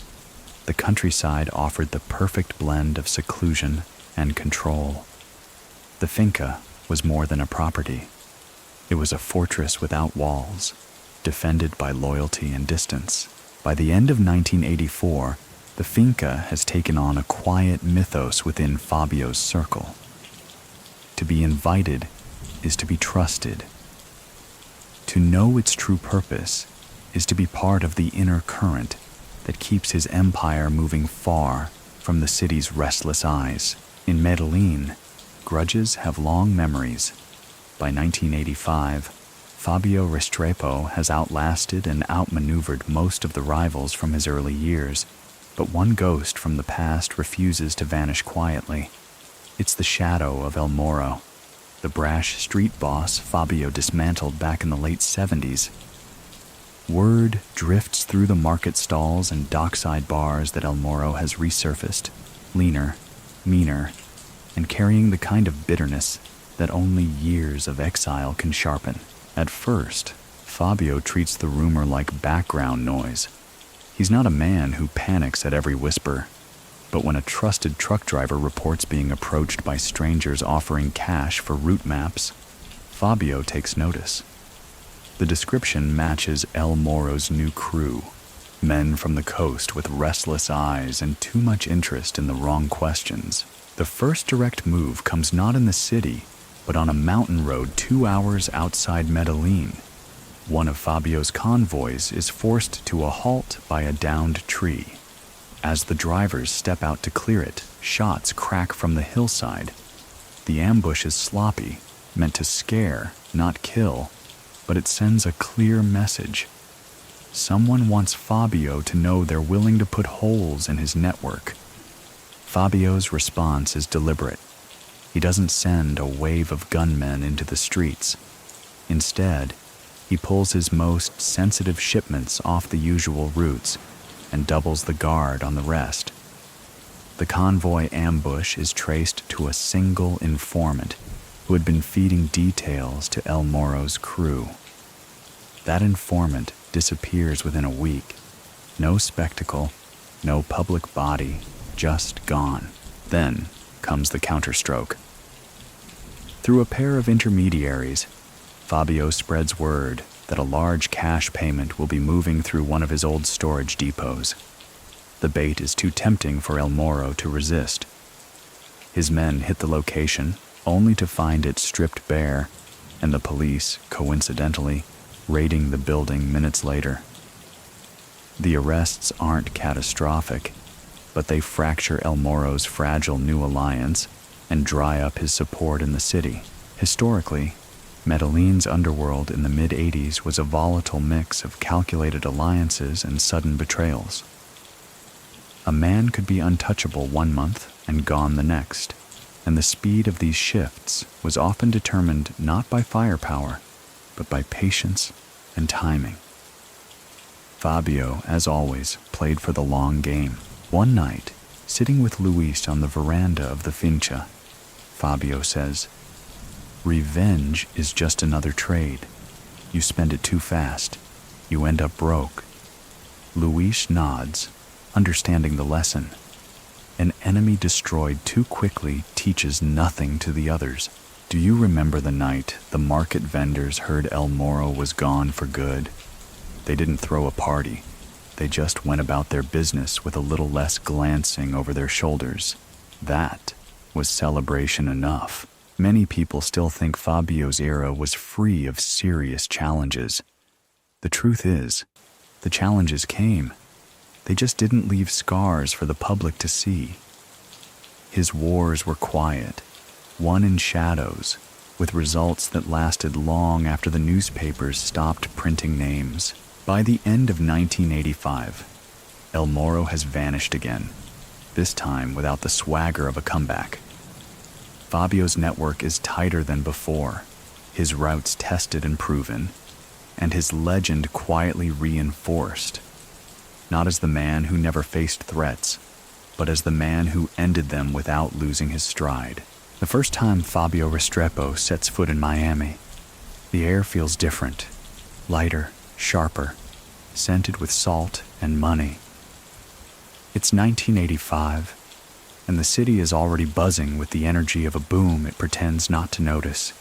the countryside offered the perfect blend of seclusion and control. The finca was more than a property. It was a fortress without walls, defended by loyalty and distance. By the end of 1984, the finca has taken on a quiet mythos within Fabio's circle. To be invited is to be trusted. To know its true purpose is to be part of the inner current that keeps his empire moving far from the city's restless eyes. In Medellin, grudges have long memories. By 1985, Fabio Restrepo has outlasted and outmaneuvered most of the rivals from his early years, but one ghost from the past refuses to vanish quietly. It's the shadow of El Moro, the brash street boss Fabio dismantled back in the late 70s. Word drifts through the market stalls and dockside bars that El Moro has resurfaced, leaner, meaner, and carrying the kind of bitterness that only years of exile can sharpen. At first, Fabio treats the rumor like background noise. He's not a man who panics at every whisper. But when a trusted truck driver reports being approached by strangers offering cash for route maps, Fabio takes notice. The description matches El Moro's new crew, men from the coast with restless eyes and too much interest in the wrong questions. The first direct move comes not in the city, but on a mountain road 2 hours outside Medellin. One of Fabio's convoys is forced to a halt by a downed tree. As the drivers step out to clear it, shots crack from the hillside. The ambush is sloppy, meant to scare, not kill, but it sends a clear message. Someone wants Fabio to know they're willing to put holes in his network. Fabio's response is deliberate. He doesn't send a wave of gunmen into the streets. Instead, he pulls his most sensitive shipments off the usual routes and doubles the guard on the rest. The convoy ambush is traced to a single informant who had been feeding details to El Moro's crew. That informant disappears within a week. No spectacle, no public body, just gone. Then comes the counterstroke. Through a pair of intermediaries, Fabio spreads word that a large cash payment will be moving through one of his old storage depots. The bait is too tempting for El Moro to resist. His men hit the location, only to find it stripped bare, and the police, coincidentally, raiding the building minutes later. The arrests aren't catastrophic, but they fracture El Moro's fragile new alliance and dry up his support in the city. Historically, Medellin's underworld in the mid-80s was a volatile mix of calculated alliances and sudden betrayals. A man could be untouchable one month and gone the next, and the speed of these shifts was often determined not by firepower, but by patience and timing. Fabio, as always, played for the long game. One night, sitting with Luis on the veranda of the finca, Fabio says, "Revenge is just another trade. You spend it too fast. You end up broke." Luis nods, understanding the lesson. An enemy destroyed too quickly teaches nothing to the others. Do you remember the night the market vendors heard El Moro was gone for good? They didn't throw a party. They just went about their business with a little less glancing over their shoulders. That was celebration enough. Many people still think Fabio's era was free of serious challenges. The truth is, the challenges came. They just didn't leave scars for the public to see. His wars were quiet, won in shadows, with results that lasted long after the newspapers stopped printing names. By the end of 1985, El Moro has vanished again, this time without the swagger of a comeback. Fabio's network is tighter than before, his routes tested and proven, and his legend quietly reinforced. Not as the man who never faced threats, but as the man who ended them without losing his stride. The first time Fabio Restrepo sets foot in Miami, the air feels different, lighter, sharper, scented with salt and money. It's 1985, and the city is already buzzing with the energy of a boom it pretends not to notice.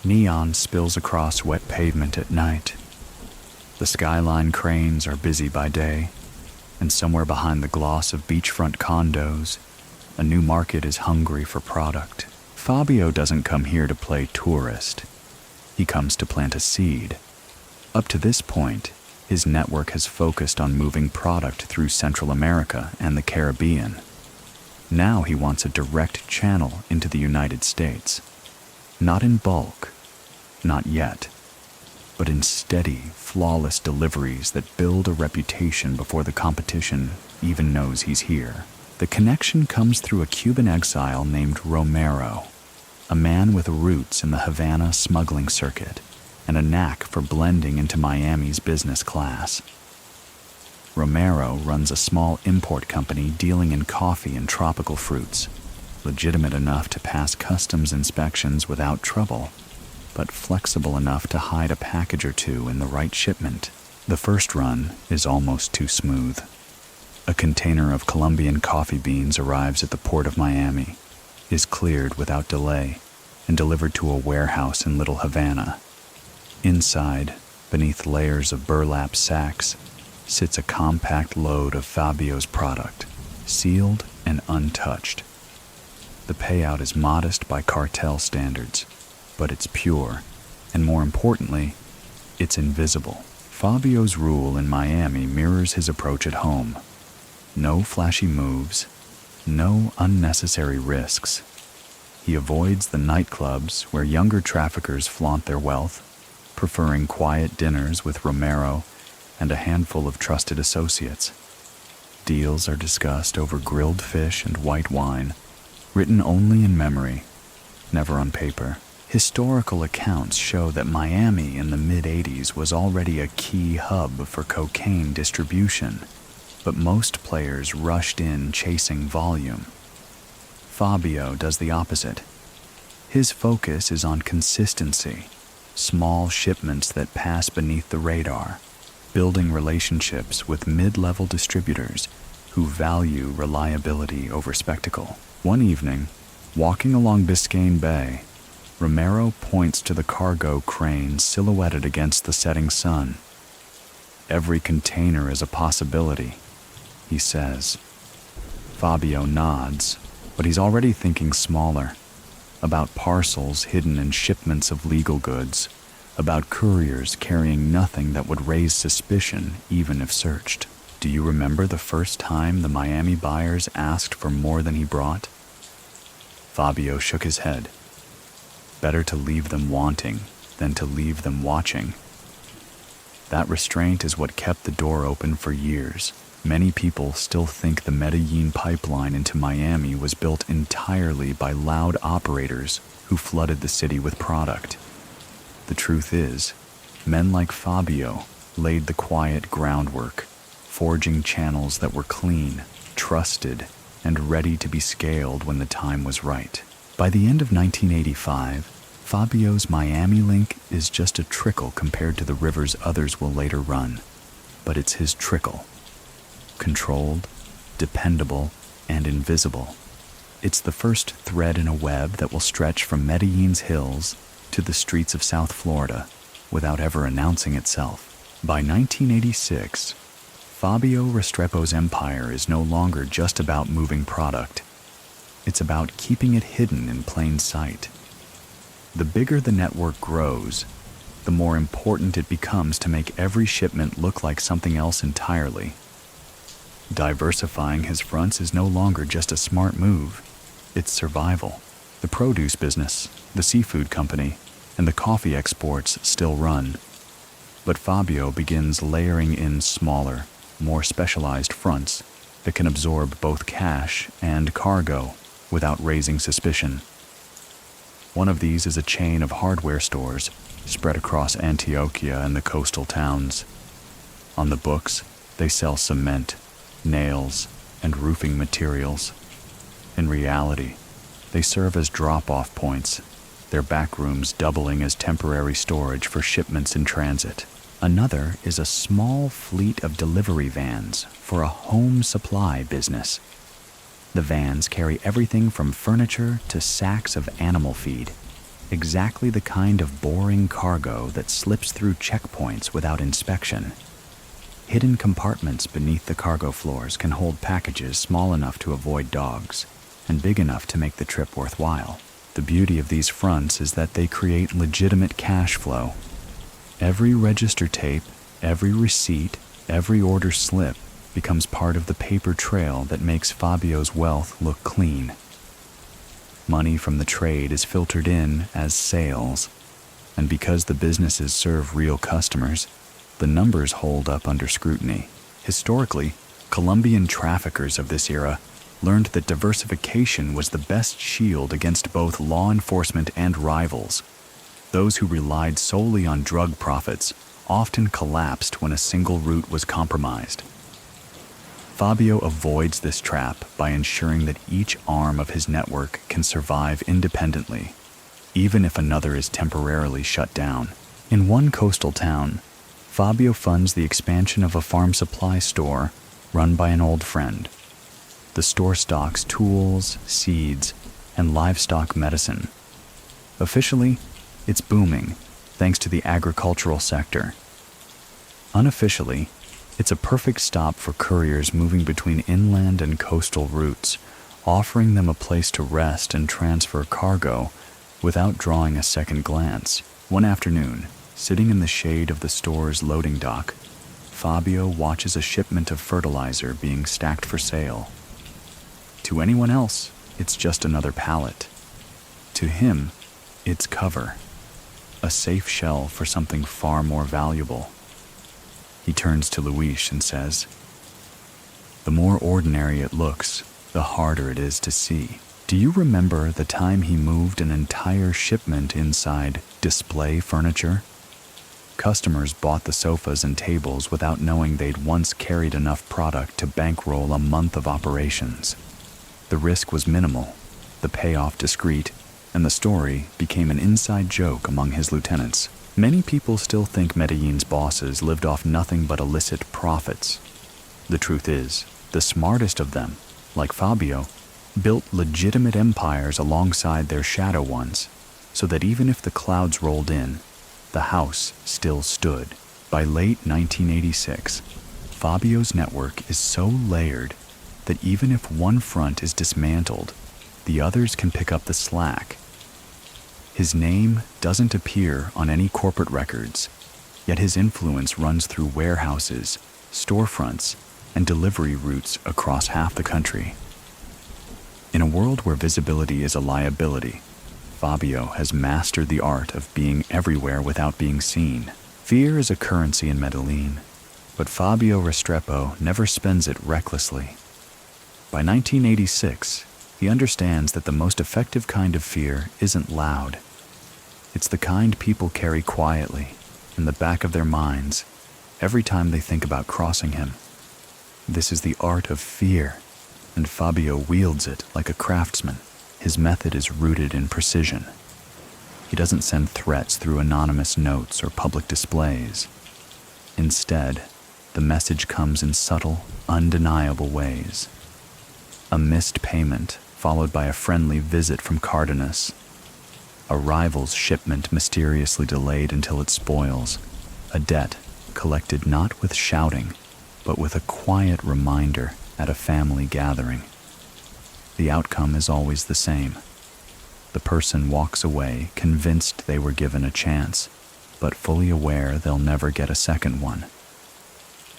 Neon spills across wet pavement at night. The skyline cranes are busy by day, and somewhere behind the gloss of beachfront condos, a new market is hungry for product. Fabio doesn't come here to play tourist. He comes to plant a seed. Up to this point, his network has focused on moving product through Central America and the Caribbean. Now he wants a direct channel into the United States. Not in bulk, not yet, but in steady, flawless deliveries that build a reputation before the competition even knows he's here. The connection comes through a Cuban exile named Romero, a man with roots in the Havana smuggling circuit and a knack for blending into Miami's business class. Romero runs a small import company dealing in coffee and tropical fruits, legitimate enough to pass customs inspections without trouble, but flexible enough to hide a package or two in the right shipment. The first run is almost too smooth. A container of Colombian coffee beans arrives at the port of Miami, is cleared without delay, and delivered to a warehouse in Little Havana. Inside, beneath layers of burlap sacks, sits a compact load of Fabio's product, sealed and untouched. The payout is modest by cartel standards, but it's pure, and more importantly, it's invisible. Fabio's rule in Miami mirrors his approach at home. No flashy moves, no unnecessary risks. He avoids the nightclubs where younger traffickers flaunt their wealth, preferring quiet dinners with Romero and a handful of trusted associates. Deals are discussed over grilled fish and white wine, written only in memory, never on paper. Historical accounts show that Miami in the mid-'80s was already a key hub for cocaine distribution, but most players rushed in chasing volume. Fabio does the opposite. His focus is on consistency, small shipments that pass beneath the radar, building relationships with mid-level distributors who value reliability over spectacle. One evening, walking along Biscayne Bay, Romero points to the cargo crane silhouetted against the setting sun. "Every container is a possibility," he says. Fabio nods, but he's already thinking smaller, about parcels hidden in shipments of legal goods, about couriers carrying nothing that would raise suspicion even if searched. Do you remember the first time the Miami buyers asked for more than he brought? Fabio shook his head. Better to leave them wanting than to leave them watching. That restraint is what kept the door open for years. Many people still think the Medellin pipeline into Miami was built entirely by loud operators who flooded the city with product. The truth is, men like Fabio laid the quiet groundwork, forging channels that were clean, trusted, and ready to be scaled when the time was right. By the end of 1985, Fabio's Miami link is just a trickle compared to the rivers others will later run, but it's his trickle. Controlled, dependable, and invisible. It's the first thread in a web that will stretch from Medellin's hills to the streets of South Florida without ever announcing itself. By 1986, Fabio Restrepo's empire is no longer just about moving product. It's about keeping it hidden in plain sight. The bigger the network grows, the more important it becomes to make every shipment look like something else entirely. Diversifying his fronts is no longer just a smart move, it's survival. The produce business, the seafood company, and the coffee exports still run. But Fabio begins layering in smaller, more specialized fronts that can absorb both cash and cargo without raising suspicion. One of these is a chain of hardware stores spread across Antioquia and the coastal towns. On the books, they sell cement, nails, and roofing materials. In reality, they serve as drop-off points, their back rooms doubling as temporary storage for shipments in transit. Another is a small fleet of delivery vans for a home supply business. The vans carry everything from furniture to sacks of animal feed, exactly the kind of boring cargo that slips through checkpoints without inspection. Hidden compartments beneath the cargo floors can hold packages small enough to avoid dogs and big enough to make the trip worthwhile. The beauty of these fronts is that they create legitimate cash flow. Every register tape, every receipt, every order slip becomes part of the paper trail that makes Fabio's wealth look clean. Money from the trade is filtered in as sales, and because the businesses serve real customers, the numbers hold up under scrutiny. Historically, Colombian traffickers of this era learned that diversification was the best shield against both law enforcement and rivals. Those who relied solely on drug profits often collapsed when a single route was compromised. Fabio avoids this trap by ensuring that each arm of his network can survive independently, even if another is temporarily shut down. In one coastal town, Fabio funds the expansion of a farm supply store run by an old friend. The store stocks tools, seeds, and livestock medicine. Officially, it's booming, thanks to the agricultural sector. Unofficially, it's a perfect stop for couriers moving between inland and coastal routes, offering them a place to rest and transfer cargo without drawing a second glance. One afternoon, sitting in the shade of the store's loading dock, Fabio watches a shipment of fertilizer being stacked for sale. To anyone else, it's just another pallet. To him, it's cover, a safe shell for something far more valuable. He turns to Luis and says, "The more ordinary it looks, the harder it is to see. Do you remember the time he moved an entire shipment inside display furniture? Customers bought the sofas and tables without knowing they'd once carried enough product to bankroll a month of operations. The risk was minimal, the payoff discreet, and the story became an inside joke among his lieutenants. Many people still think Medellin's bosses lived off nothing but illicit profits. The truth is, the smartest of them, like Fabio, built legitimate empires alongside their shadow ones, so that even if the clouds rolled in, the house still stood. By late 1986, Fabio's network is so layered that even if one front is dismantled, the others can pick up the slack. His name doesn't appear on any corporate records, yet his influence runs through warehouses, storefronts, and delivery routes across half the country. In a world where visibility is a liability, Fabio has mastered the art of being everywhere without being seen. Fear is a currency in Medellin, but Fabio Restrepo never spends it recklessly. By 1986, he understands that the most effective kind of fear isn't loud. It's the kind people carry quietly, in the back of their minds, every time they think about crossing him. This is the art of fear, and Fabio wields it like a craftsman. His method is rooted in precision. He doesn't send threats through anonymous notes or public displays. Instead, the message comes in subtle, undeniable ways. A missed payment, followed by a friendly visit from Cardenas. A rival's shipment mysteriously delayed until it spoils, a debt collected not with shouting, but with a quiet reminder at a family gathering. The outcome is always the same. The person walks away convinced they were given a chance, but fully aware they'll never get a second one.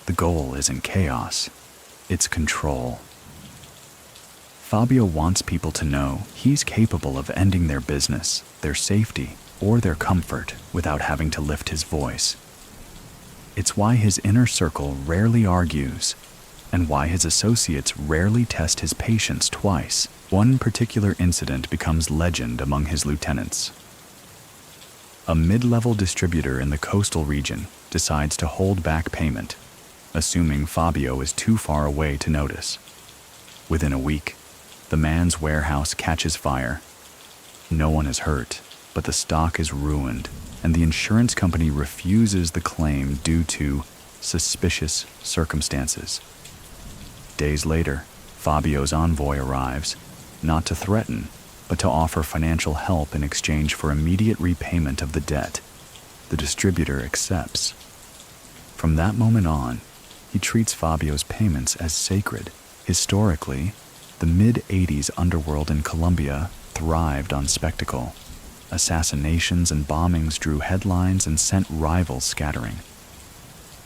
The goal isn't chaos, it's control. Fabio wants people to know he's capable of ending their business, their safety, or their comfort without having to lift his voice. It's why his inner circle rarely argues, and why his associates rarely test his patience twice. One particular incident becomes legend among his lieutenants. A mid-level distributor in the coastal region decides to hold back payment, assuming Fabio is too far away to notice. Within a week, the man's warehouse catches fire. No one is hurt, but the stock is ruined, and the insurance company refuses the claim due to suspicious circumstances. Days later, Fabio's envoy arrives, not to threaten, but to offer financial help in exchange for immediate repayment of the debt. The distributor accepts. From that moment on, he treats Fabio's payments as sacred. Historically, the mid-'80s underworld in Colombia thrived on spectacle. Assassinations and bombings drew headlines and sent rivals scattering.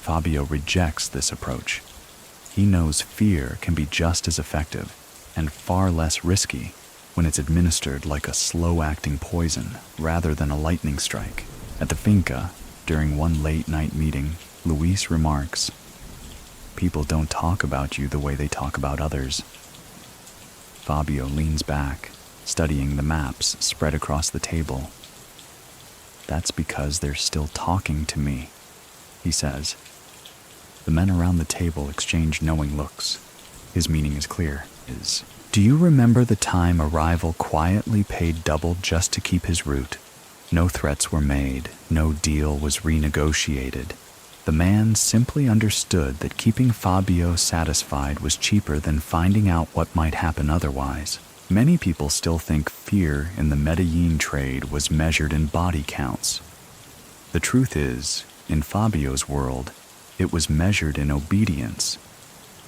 Fabio rejects this approach. He knows fear can be just as effective and far less risky when it's administered like a slow-acting poison rather than a lightning strike. At the finca, during one late-night meeting, Luis remarks, "People don't talk about you the way they talk about others." Fabio leans back, studying the maps spread across the table. "That's because they're still talking to me," he says. The men around the table exchange knowing looks. His meaning is clear. Do you remember the time a rival quietly paid double just to keep his route? No threats were made, no deal was renegotiated. The man simply understood that keeping Fabio satisfied was cheaper than finding out what might happen otherwise. Many people still think fear in the Medellin trade was measured in body counts. The truth is, in Fabio's world, it was measured in obedience.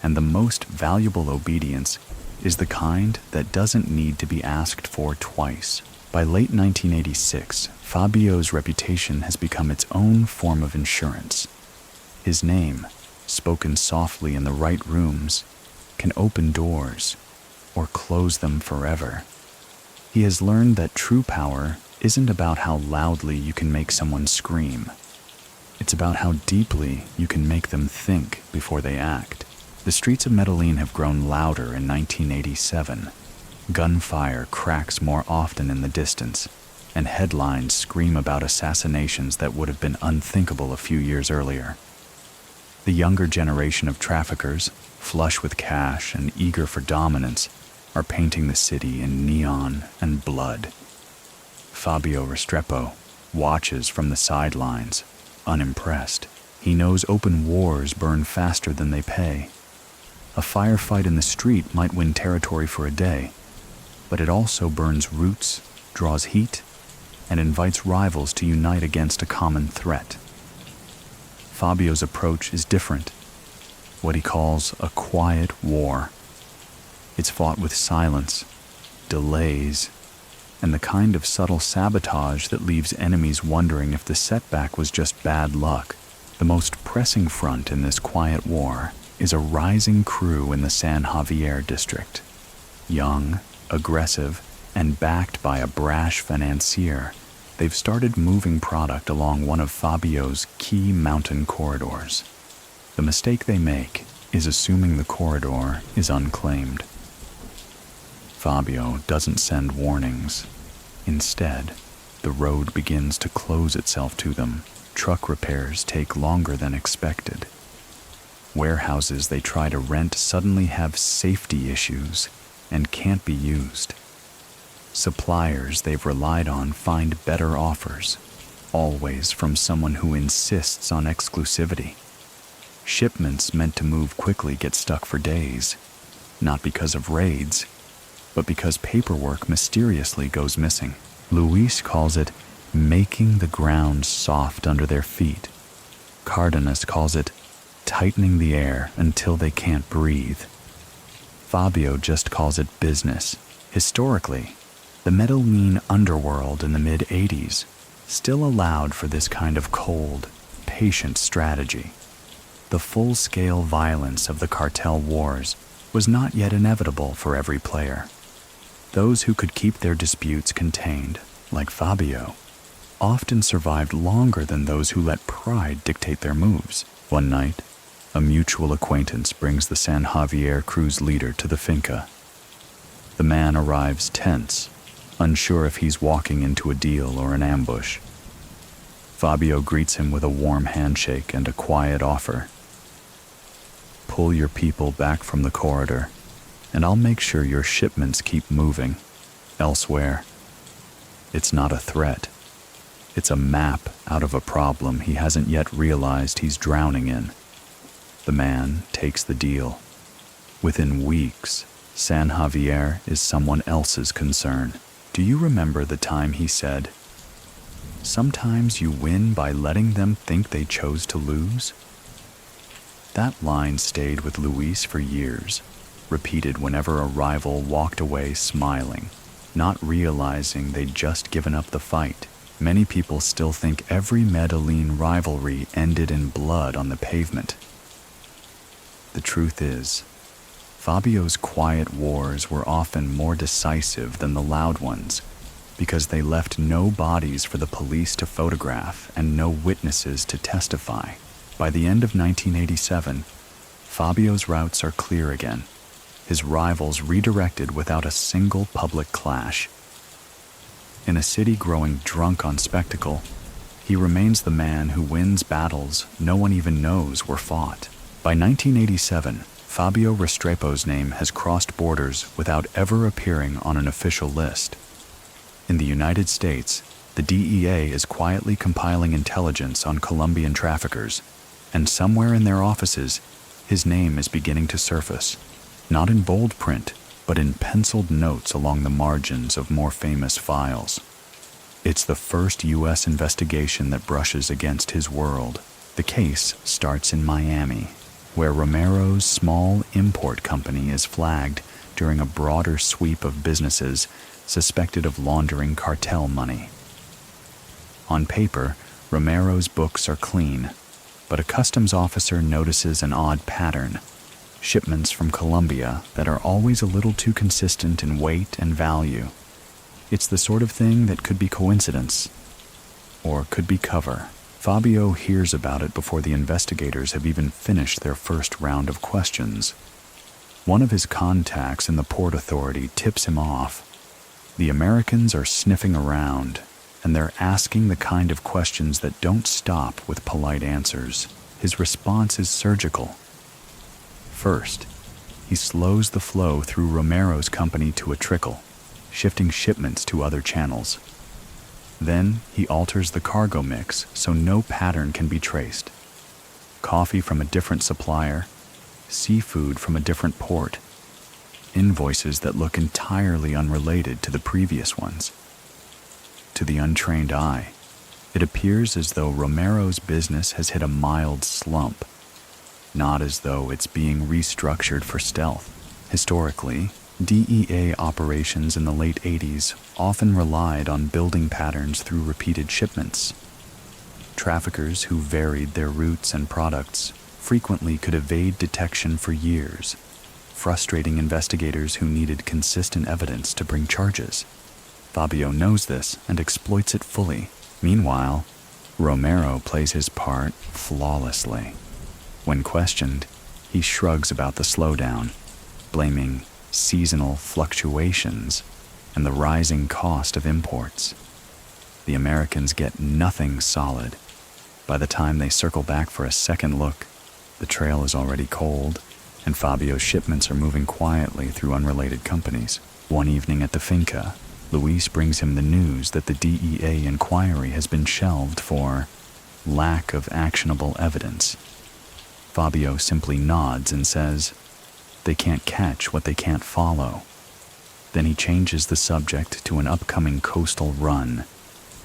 And the most valuable obedience is the kind that doesn't need to be asked for twice. By late 1986, Fabio's reputation has become its own form of insurance. His name, spoken softly in the right rooms, can open doors or close them forever. He has learned that true power isn't about how loudly you can make someone scream. It's about how deeply you can make them think before they act. The streets of Medellin have grown louder in 1987. Gunfire cracks more often in the distance, and headlines scream about assassinations that would have been unthinkable a few years earlier. The younger generation of traffickers, flush with cash and eager for dominance, are painting the city in neon and blood. Fabio Restrepo watches from the sidelines, unimpressed. He knows open wars burn faster than they pay. A firefight in the street might win territory for a day, but it also burns roots, draws heat, and invites rivals to unite against a common threat. Fabio's approach is different, what he calls a quiet war. It's fought with silence, delays, and the kind of subtle sabotage that leaves enemies wondering if the setback was just bad luck. The most pressing front in this quiet war is a rising crew in the San Javier district. Young, aggressive, and backed by a brash financier, they've started moving product along one of Fabio's key mountain corridors. The mistake they make is assuming the corridor is unclaimed. Fabio doesn't send warnings. Instead, the road begins to close itself to them. Truck repairs take longer than expected. Warehouses they try to rent suddenly have safety issues and can't be used. Suppliers they've relied on find better offers, always from someone who insists on exclusivity. Shipments meant to move quickly get stuck for days, not because of raids, but because paperwork mysteriously goes missing. Luis calls it making the ground soft under their feet. Cardenas calls it tightening the air until they can't breathe. Fabio just calls it business. Historically, the Medellin underworld in the mid-'80s still allowed for this kind of cold, patient strategy. The full-scale violence of the cartel wars was not yet inevitable for every player. Those who could keep their disputes contained, like Fabio, often survived longer than those who let pride dictate their moves. One night, a mutual acquaintance brings the San Javier crew's leader to the finca. The man arrives tense, unsure if he's walking into a deal or an ambush. Fabio greets him with a warm handshake and a quiet offer. Pull your people back from the corridor, and I'll make sure your shipments keep moving. Elsewhere, it's not a threat. It's a map out of a problem he hasn't yet realized he's drowning in. The man takes the deal. Within weeks, San Javier is someone else's concern. Do you remember the time he said, "Sometimes you win by letting them think they chose to lose"? That line stayed with Luis for years, repeated whenever a rival walked away smiling, not realizing they'd just given up the fight. Many people still think every Medellin rivalry ended in blood on the pavement. The truth is, Fabio's quiet wars were often more decisive than the loud ones, because they left no bodies for the police to photograph and no witnesses to testify. By the end of 1987, Fabio's routes are clear again, his rivals redirected without a single public clash. In a city growing drunk on spectacle, he remains the man who wins battles no one even knows were fought. By 1987, Fabio Restrepo's name has crossed borders without ever appearing on an official list. In the United States, the DEA is quietly compiling intelligence on Colombian traffickers, and somewhere in their offices, his name is beginning to surface, not in bold print, but in penciled notes along the margins of more famous files. It's the first U.S. investigation that brushes against his world. The case starts in Miami, where Romero's small import company is flagged during a broader sweep of businesses suspected of laundering cartel money. On paper, Romero's books are clean, but a customs officer notices an odd pattern: shipments from Colombia that are always a little too consistent in weight and value. It's the sort of thing that could be coincidence, or could be cover. Fabio hears about it before the investigators have even finished their first round of questions. One of his contacts in the Port Authority tips him off. The Americans are sniffing around, and they're asking the kind of questions that don't stop with polite answers. His response is surgical. First, he slows the flow through Romero's company to a trickle, shifting shipments to other channels. Then he alters the cargo mix so no pattern can be traced. Coffee from a different supplier, seafood from a different port, invoices that look entirely unrelated to the previous ones. To the untrained eye, it appears as though Romero's business has hit a mild slump, not as though it's being restructured for stealth. Historically, DEA operations in the late 80s often relied on building patterns through repeated shipments. Traffickers who varied their routes and products frequently could evade detection for years, frustrating investigators who needed consistent evidence to bring charges. Fabio knows this and exploits it fully. Meanwhile, Romero plays his part flawlessly. When questioned, he shrugs about the slowdown, blaming seasonal fluctuations and the rising cost of imports. The Americans get nothing solid. By the time they circle back for a second look, the trail is already cold, and Fabio's shipments are moving quietly through unrelated companies. One evening at the finca, Luis brings him the news that the DEA inquiry has been shelved for lack of actionable evidence. Fabio simply nods and says, "They can't catch what they can't follow." Then he changes the subject to an upcoming coastal run,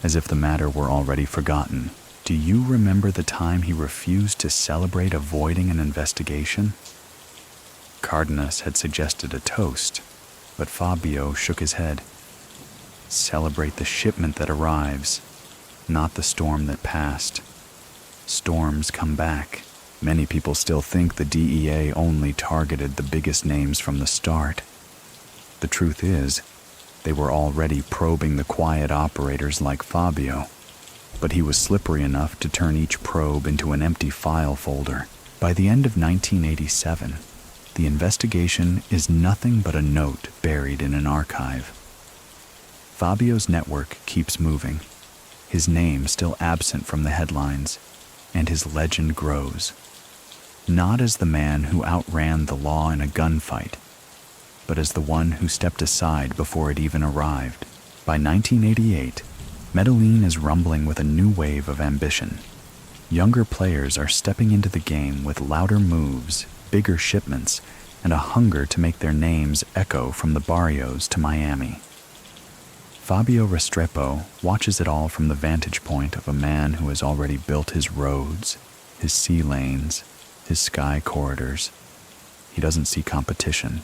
as if the matter were already forgotten. Do you remember the time he refused to celebrate avoiding an investigation? Cardenas had suggested a toast, but Fabio shook his head. Celebrate the shipment that arrives, not the storm that passed. Storms come back. Many people still think the DEA only targeted the biggest names from the start. The truth is, they were already probing the quiet operators like Fabio, but he was slippery enough to turn each probe into an empty file folder. By the end of 1987, the investigation is nothing but a note buried in an archive. Fabio's network keeps moving, his name still absent from the headlines, and his legend grows. Not as the man who outran the law in a gunfight, but as the one who stepped aside before it even arrived. By 1988, Medellin is rumbling with a new wave of ambition. Younger players are stepping into the game with louder moves, bigger shipments, and a hunger to make their names echo from the barrios to Miami. Fabio Restrepo watches it all from the vantage point of a man who has already built his roads, his sea lanes, his sky corridors. He doesn't see competition.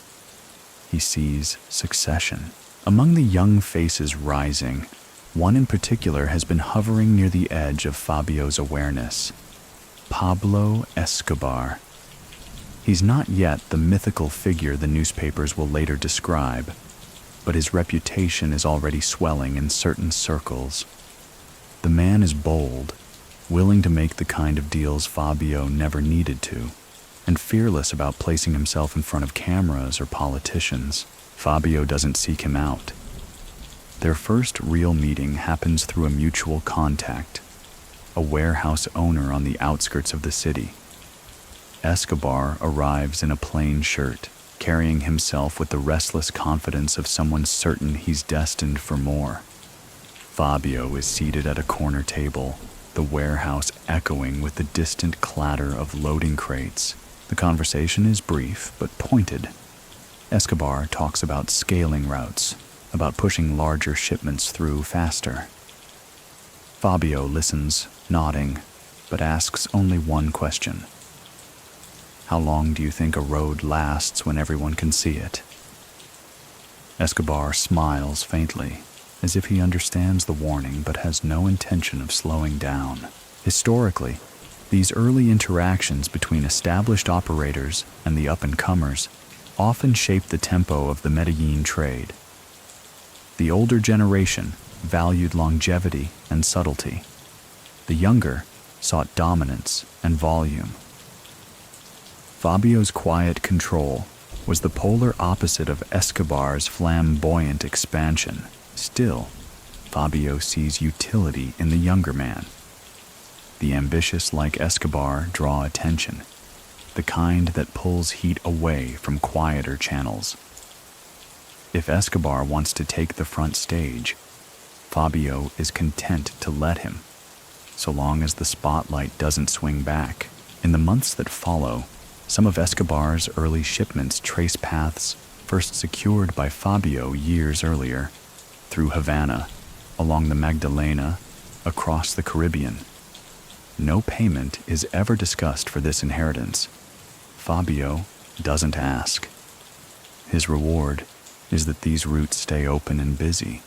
He sees succession. Among the young faces rising, one in particular has been hovering near the edge of Fabio's awareness. Pablo Escobar. He's not yet the mythical figure the newspapers will later describe, but his reputation is already swelling in certain circles. The man is bold, willing to make the kind of deals Fabio never needed to, and fearless about placing himself in front of cameras or politicians. Fabio doesn't seek him out. Their first real meeting happens through a mutual contact, a warehouse owner on the outskirts of the city. Escobar arrives in a plain shirt, carrying himself with the restless confidence of someone certain he's destined for more. Fabio is seated at a corner table, the warehouse echoing with the distant clatter of loading crates. The conversation is brief but pointed. Escobar talks about scaling routes, about pushing larger shipments through faster. Fabio listens, nodding, but asks only one question. How long do you think a road lasts when everyone can see it? Escobar smiles faintly, as if he understands the warning but has no intention of slowing down. Historically, these early interactions between established operators and the up-and-comers often shaped the tempo of the Medellin trade. The older generation valued longevity and subtlety. The younger sought dominance and volume. Fabio's quiet control was the polar opposite of Escobar's flamboyant expansion. Still, Fabio sees utility in the younger man. The ambitious like Escobar draw attention, the kind that pulls heat away from quieter channels. If Escobar wants to take the front stage, Fabio is content to let him, so long as the spotlight doesn't swing back. In the months that follow, some of Escobar's early shipments trace paths first secured by Fabio years earlier, through Havana, along the Magdalena, across the Caribbean. No payment is ever discussed for this inheritance. Fabio doesn't ask. His reward is that these routes stay open and busy.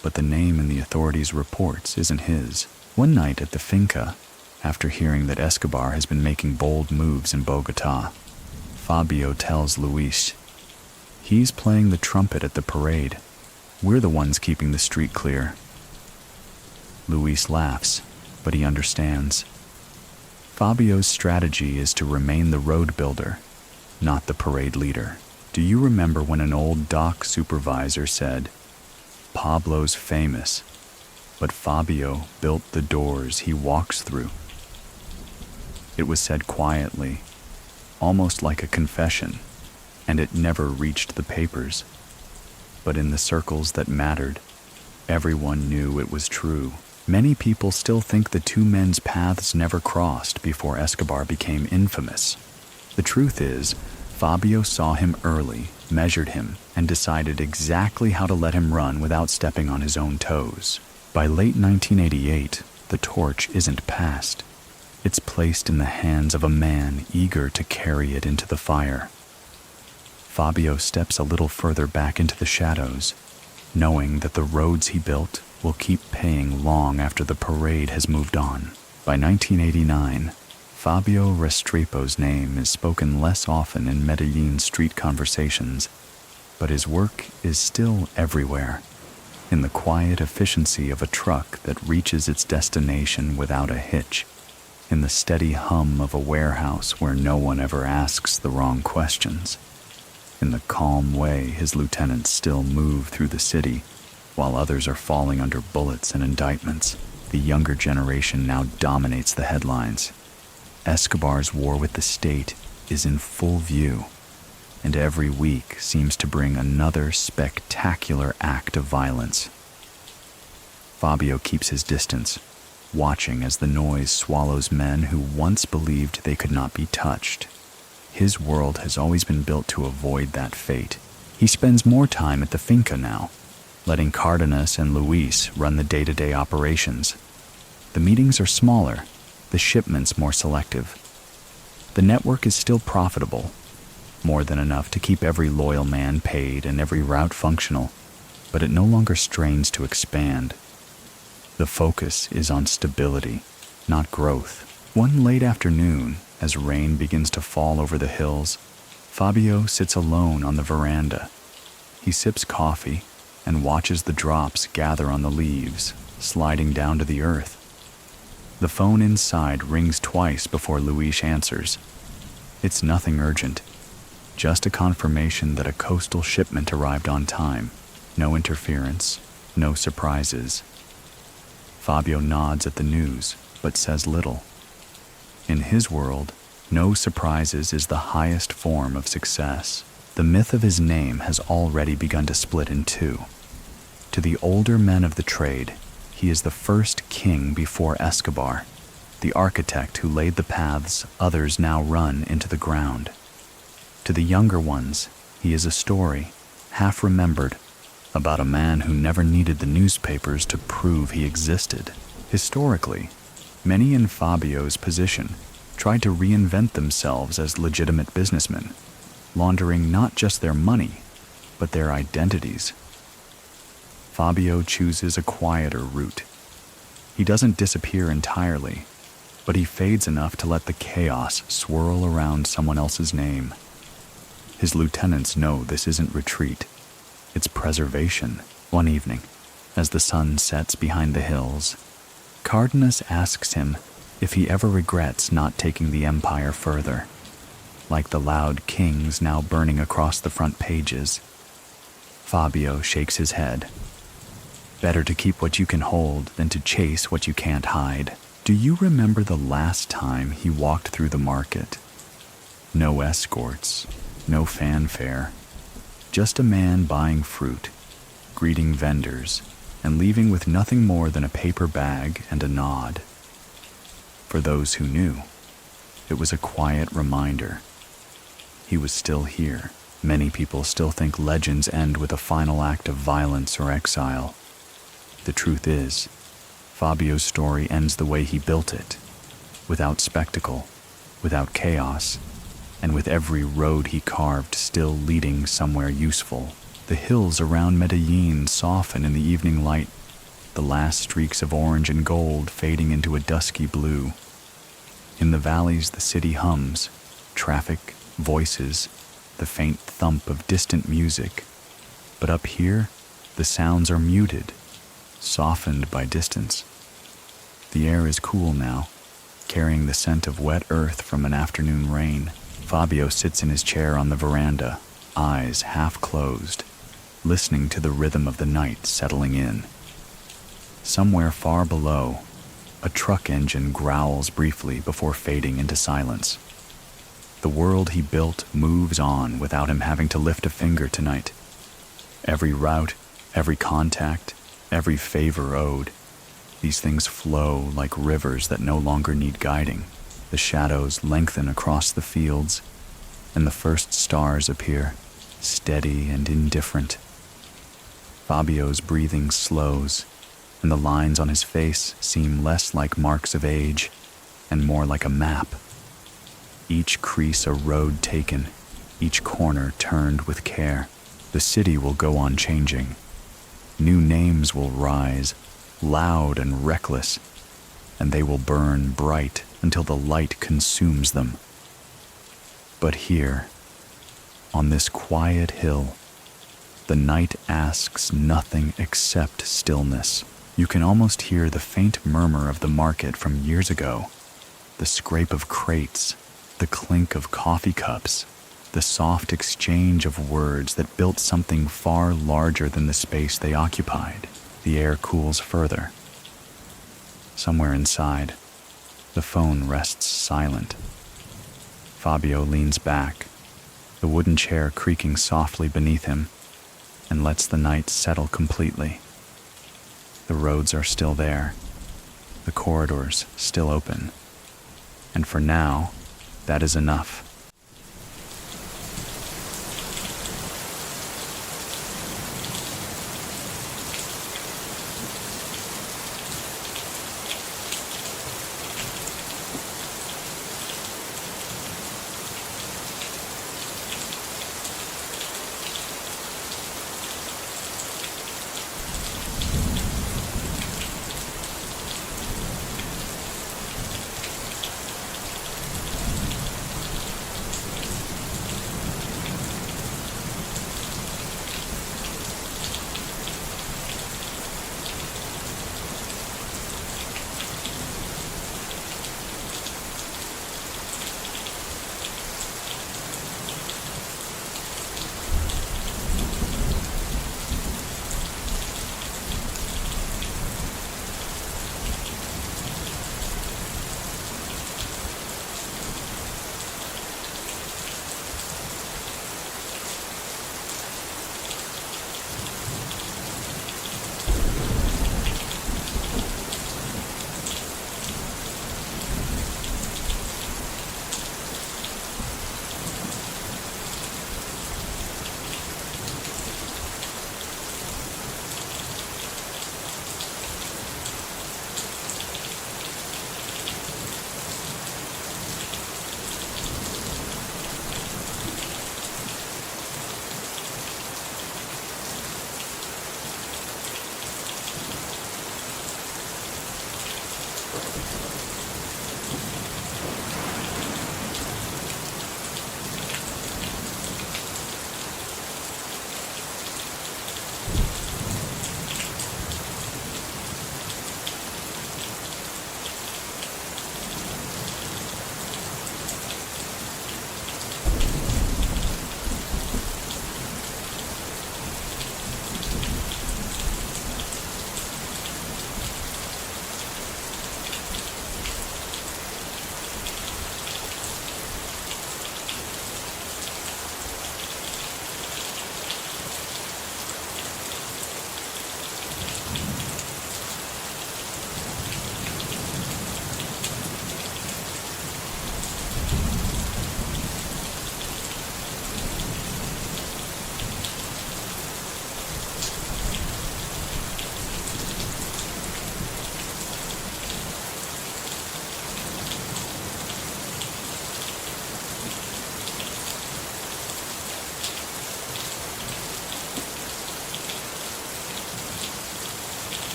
But the name in the authorities' reports isn't his. One night at the finca, after hearing that Escobar has been making bold moves in Bogota, Fabio tells Luis, "He's playing the trumpet at the parade. We're the ones keeping the street clear." Luis laughs, but he understands. Fabio's strategy is to remain the road builder, not the parade leader. Do you remember when an old dock supervisor said, "Pablo's famous, but Fabio built the doors he walks through"? It was said quietly, almost like a confession, and it never reached the papers. But in the circles that mattered, everyone knew it was true. Many people still think the two men's paths never crossed before Escobar became infamous. The truth is, Fabio saw him early measured him, and decided exactly how to let him run without stepping on his own toes. By late 1988, the torch isn't passed. It's placed in the hands of a man eager to carry it into the fire. Fabio steps a little further back into the shadows, knowing that the roads he built will keep paying long after the parade has moved on. By 1989, Fabio Restrepo's name is spoken less often in Medellin street conversations, but his work is still everywhere, in the quiet efficiency of a truck that reaches its destination without a hitch, in the steady hum of a warehouse where no one ever asks the wrong questions, in the calm way his lieutenants still move through the city while others are falling under bullets and indictments. The younger generation now dominates the headlines. Escobar's war with the state is in full view, and every week seems to bring another spectacular act of violence. Fabio keeps his distance, watching as the noise swallows men who once believed they could not be touched. His world has always been built to avoid that fate. He spends more time at the finca now, letting Cardenas and Luis run the day-to-day operations. The meetings are smaller, the shipments more selective. The network is still profitable, more than enough to keep every loyal man paid and every route functional, but it no longer strains to expand. The focus is on stability, not growth. One late afternoon, as rain begins to fall over the hills, Fabio sits alone on the veranda. He sips coffee and watches the drops gather on the leaves, sliding down to the earth. The phone inside rings twice before Luis answers. It's nothing urgent, just a confirmation that a coastal shipment arrived on time. No interference, no surprises. Fabio nods at the news, but says little. In his world, no surprises is the highest form of success. The myth of his name has already begun to split in two. To the older men of the trade, he is the first king before Escobar, the architect who laid the paths others now run into the ground. To the younger ones, he is a story, half remembered, about a man who never needed the newspapers to prove he existed. Historically, many in Fabio's position tried to reinvent themselves as legitimate businessmen, laundering not just their money, but their identities. Fabio chooses a quieter route. He doesn't disappear entirely, but he fades enough to let the chaos swirl around someone else's name. His lieutenants know this isn't retreat, it's preservation. One evening, as the sun sets behind the hills, Cardenas asks him if he ever regrets not taking the empire further. Like the loud kings now burning across the front pages, Fabio shakes his head. Better to keep what you can hold than to chase what you can't hide. Do you remember the last time he walked through the market? No escorts, no fanfare, just a man buying fruit, greeting vendors, and leaving with nothing more than a paper bag and a nod. For those who knew, it was a quiet reminder. He was still here. Many people still think legends end with a final act of violence or exile. The truth is, Fabio's story ends the way he built it, without spectacle, without chaos, and with every road he carved still leading somewhere useful. The hills around Medellin soften in the evening light, the last streaks of orange and gold fading into a dusky blue. In the valleys the city hums, traffic, voices, the faint thump of distant music. But up here, the sounds are muted, softened by distance. The air is cool now, carrying the scent of wet earth from an afternoon rain. Fabio sits in his chair on the veranda, eyes half closed, listening to the rhythm of the night settling in. Somewhere far below, a truck engine growls briefly before fading into silence. The world he built moves on without him having to lift a finger tonight. Every route, every contact, every favor owed. These things flow like rivers that no longer need guiding. The shadows lengthen across the fields, and the first stars appear. steady and indifferent. Fabio's breathing slows, and the lines on his face seem less like marks of age and more like a map. Each crease a road taken, each corner turned with care. The city will go on changing. New names will rise, loud and reckless, and they will burn bright until the light consumes them. But here, on this quiet hill, the night asks nothing except stillness. You can almost hear the faint murmur of the market from years ago, the scrape of crates, the clink of coffee cups, the soft exchange of words that built something far larger than the space they occupied. The air cools further. Somewhere inside, the phone rests silent. Fabio leans back, the wooden chair creaking softly beneath him, and lets the night settle completely. The roads are still there, the corridors still open, and for now, that is enough.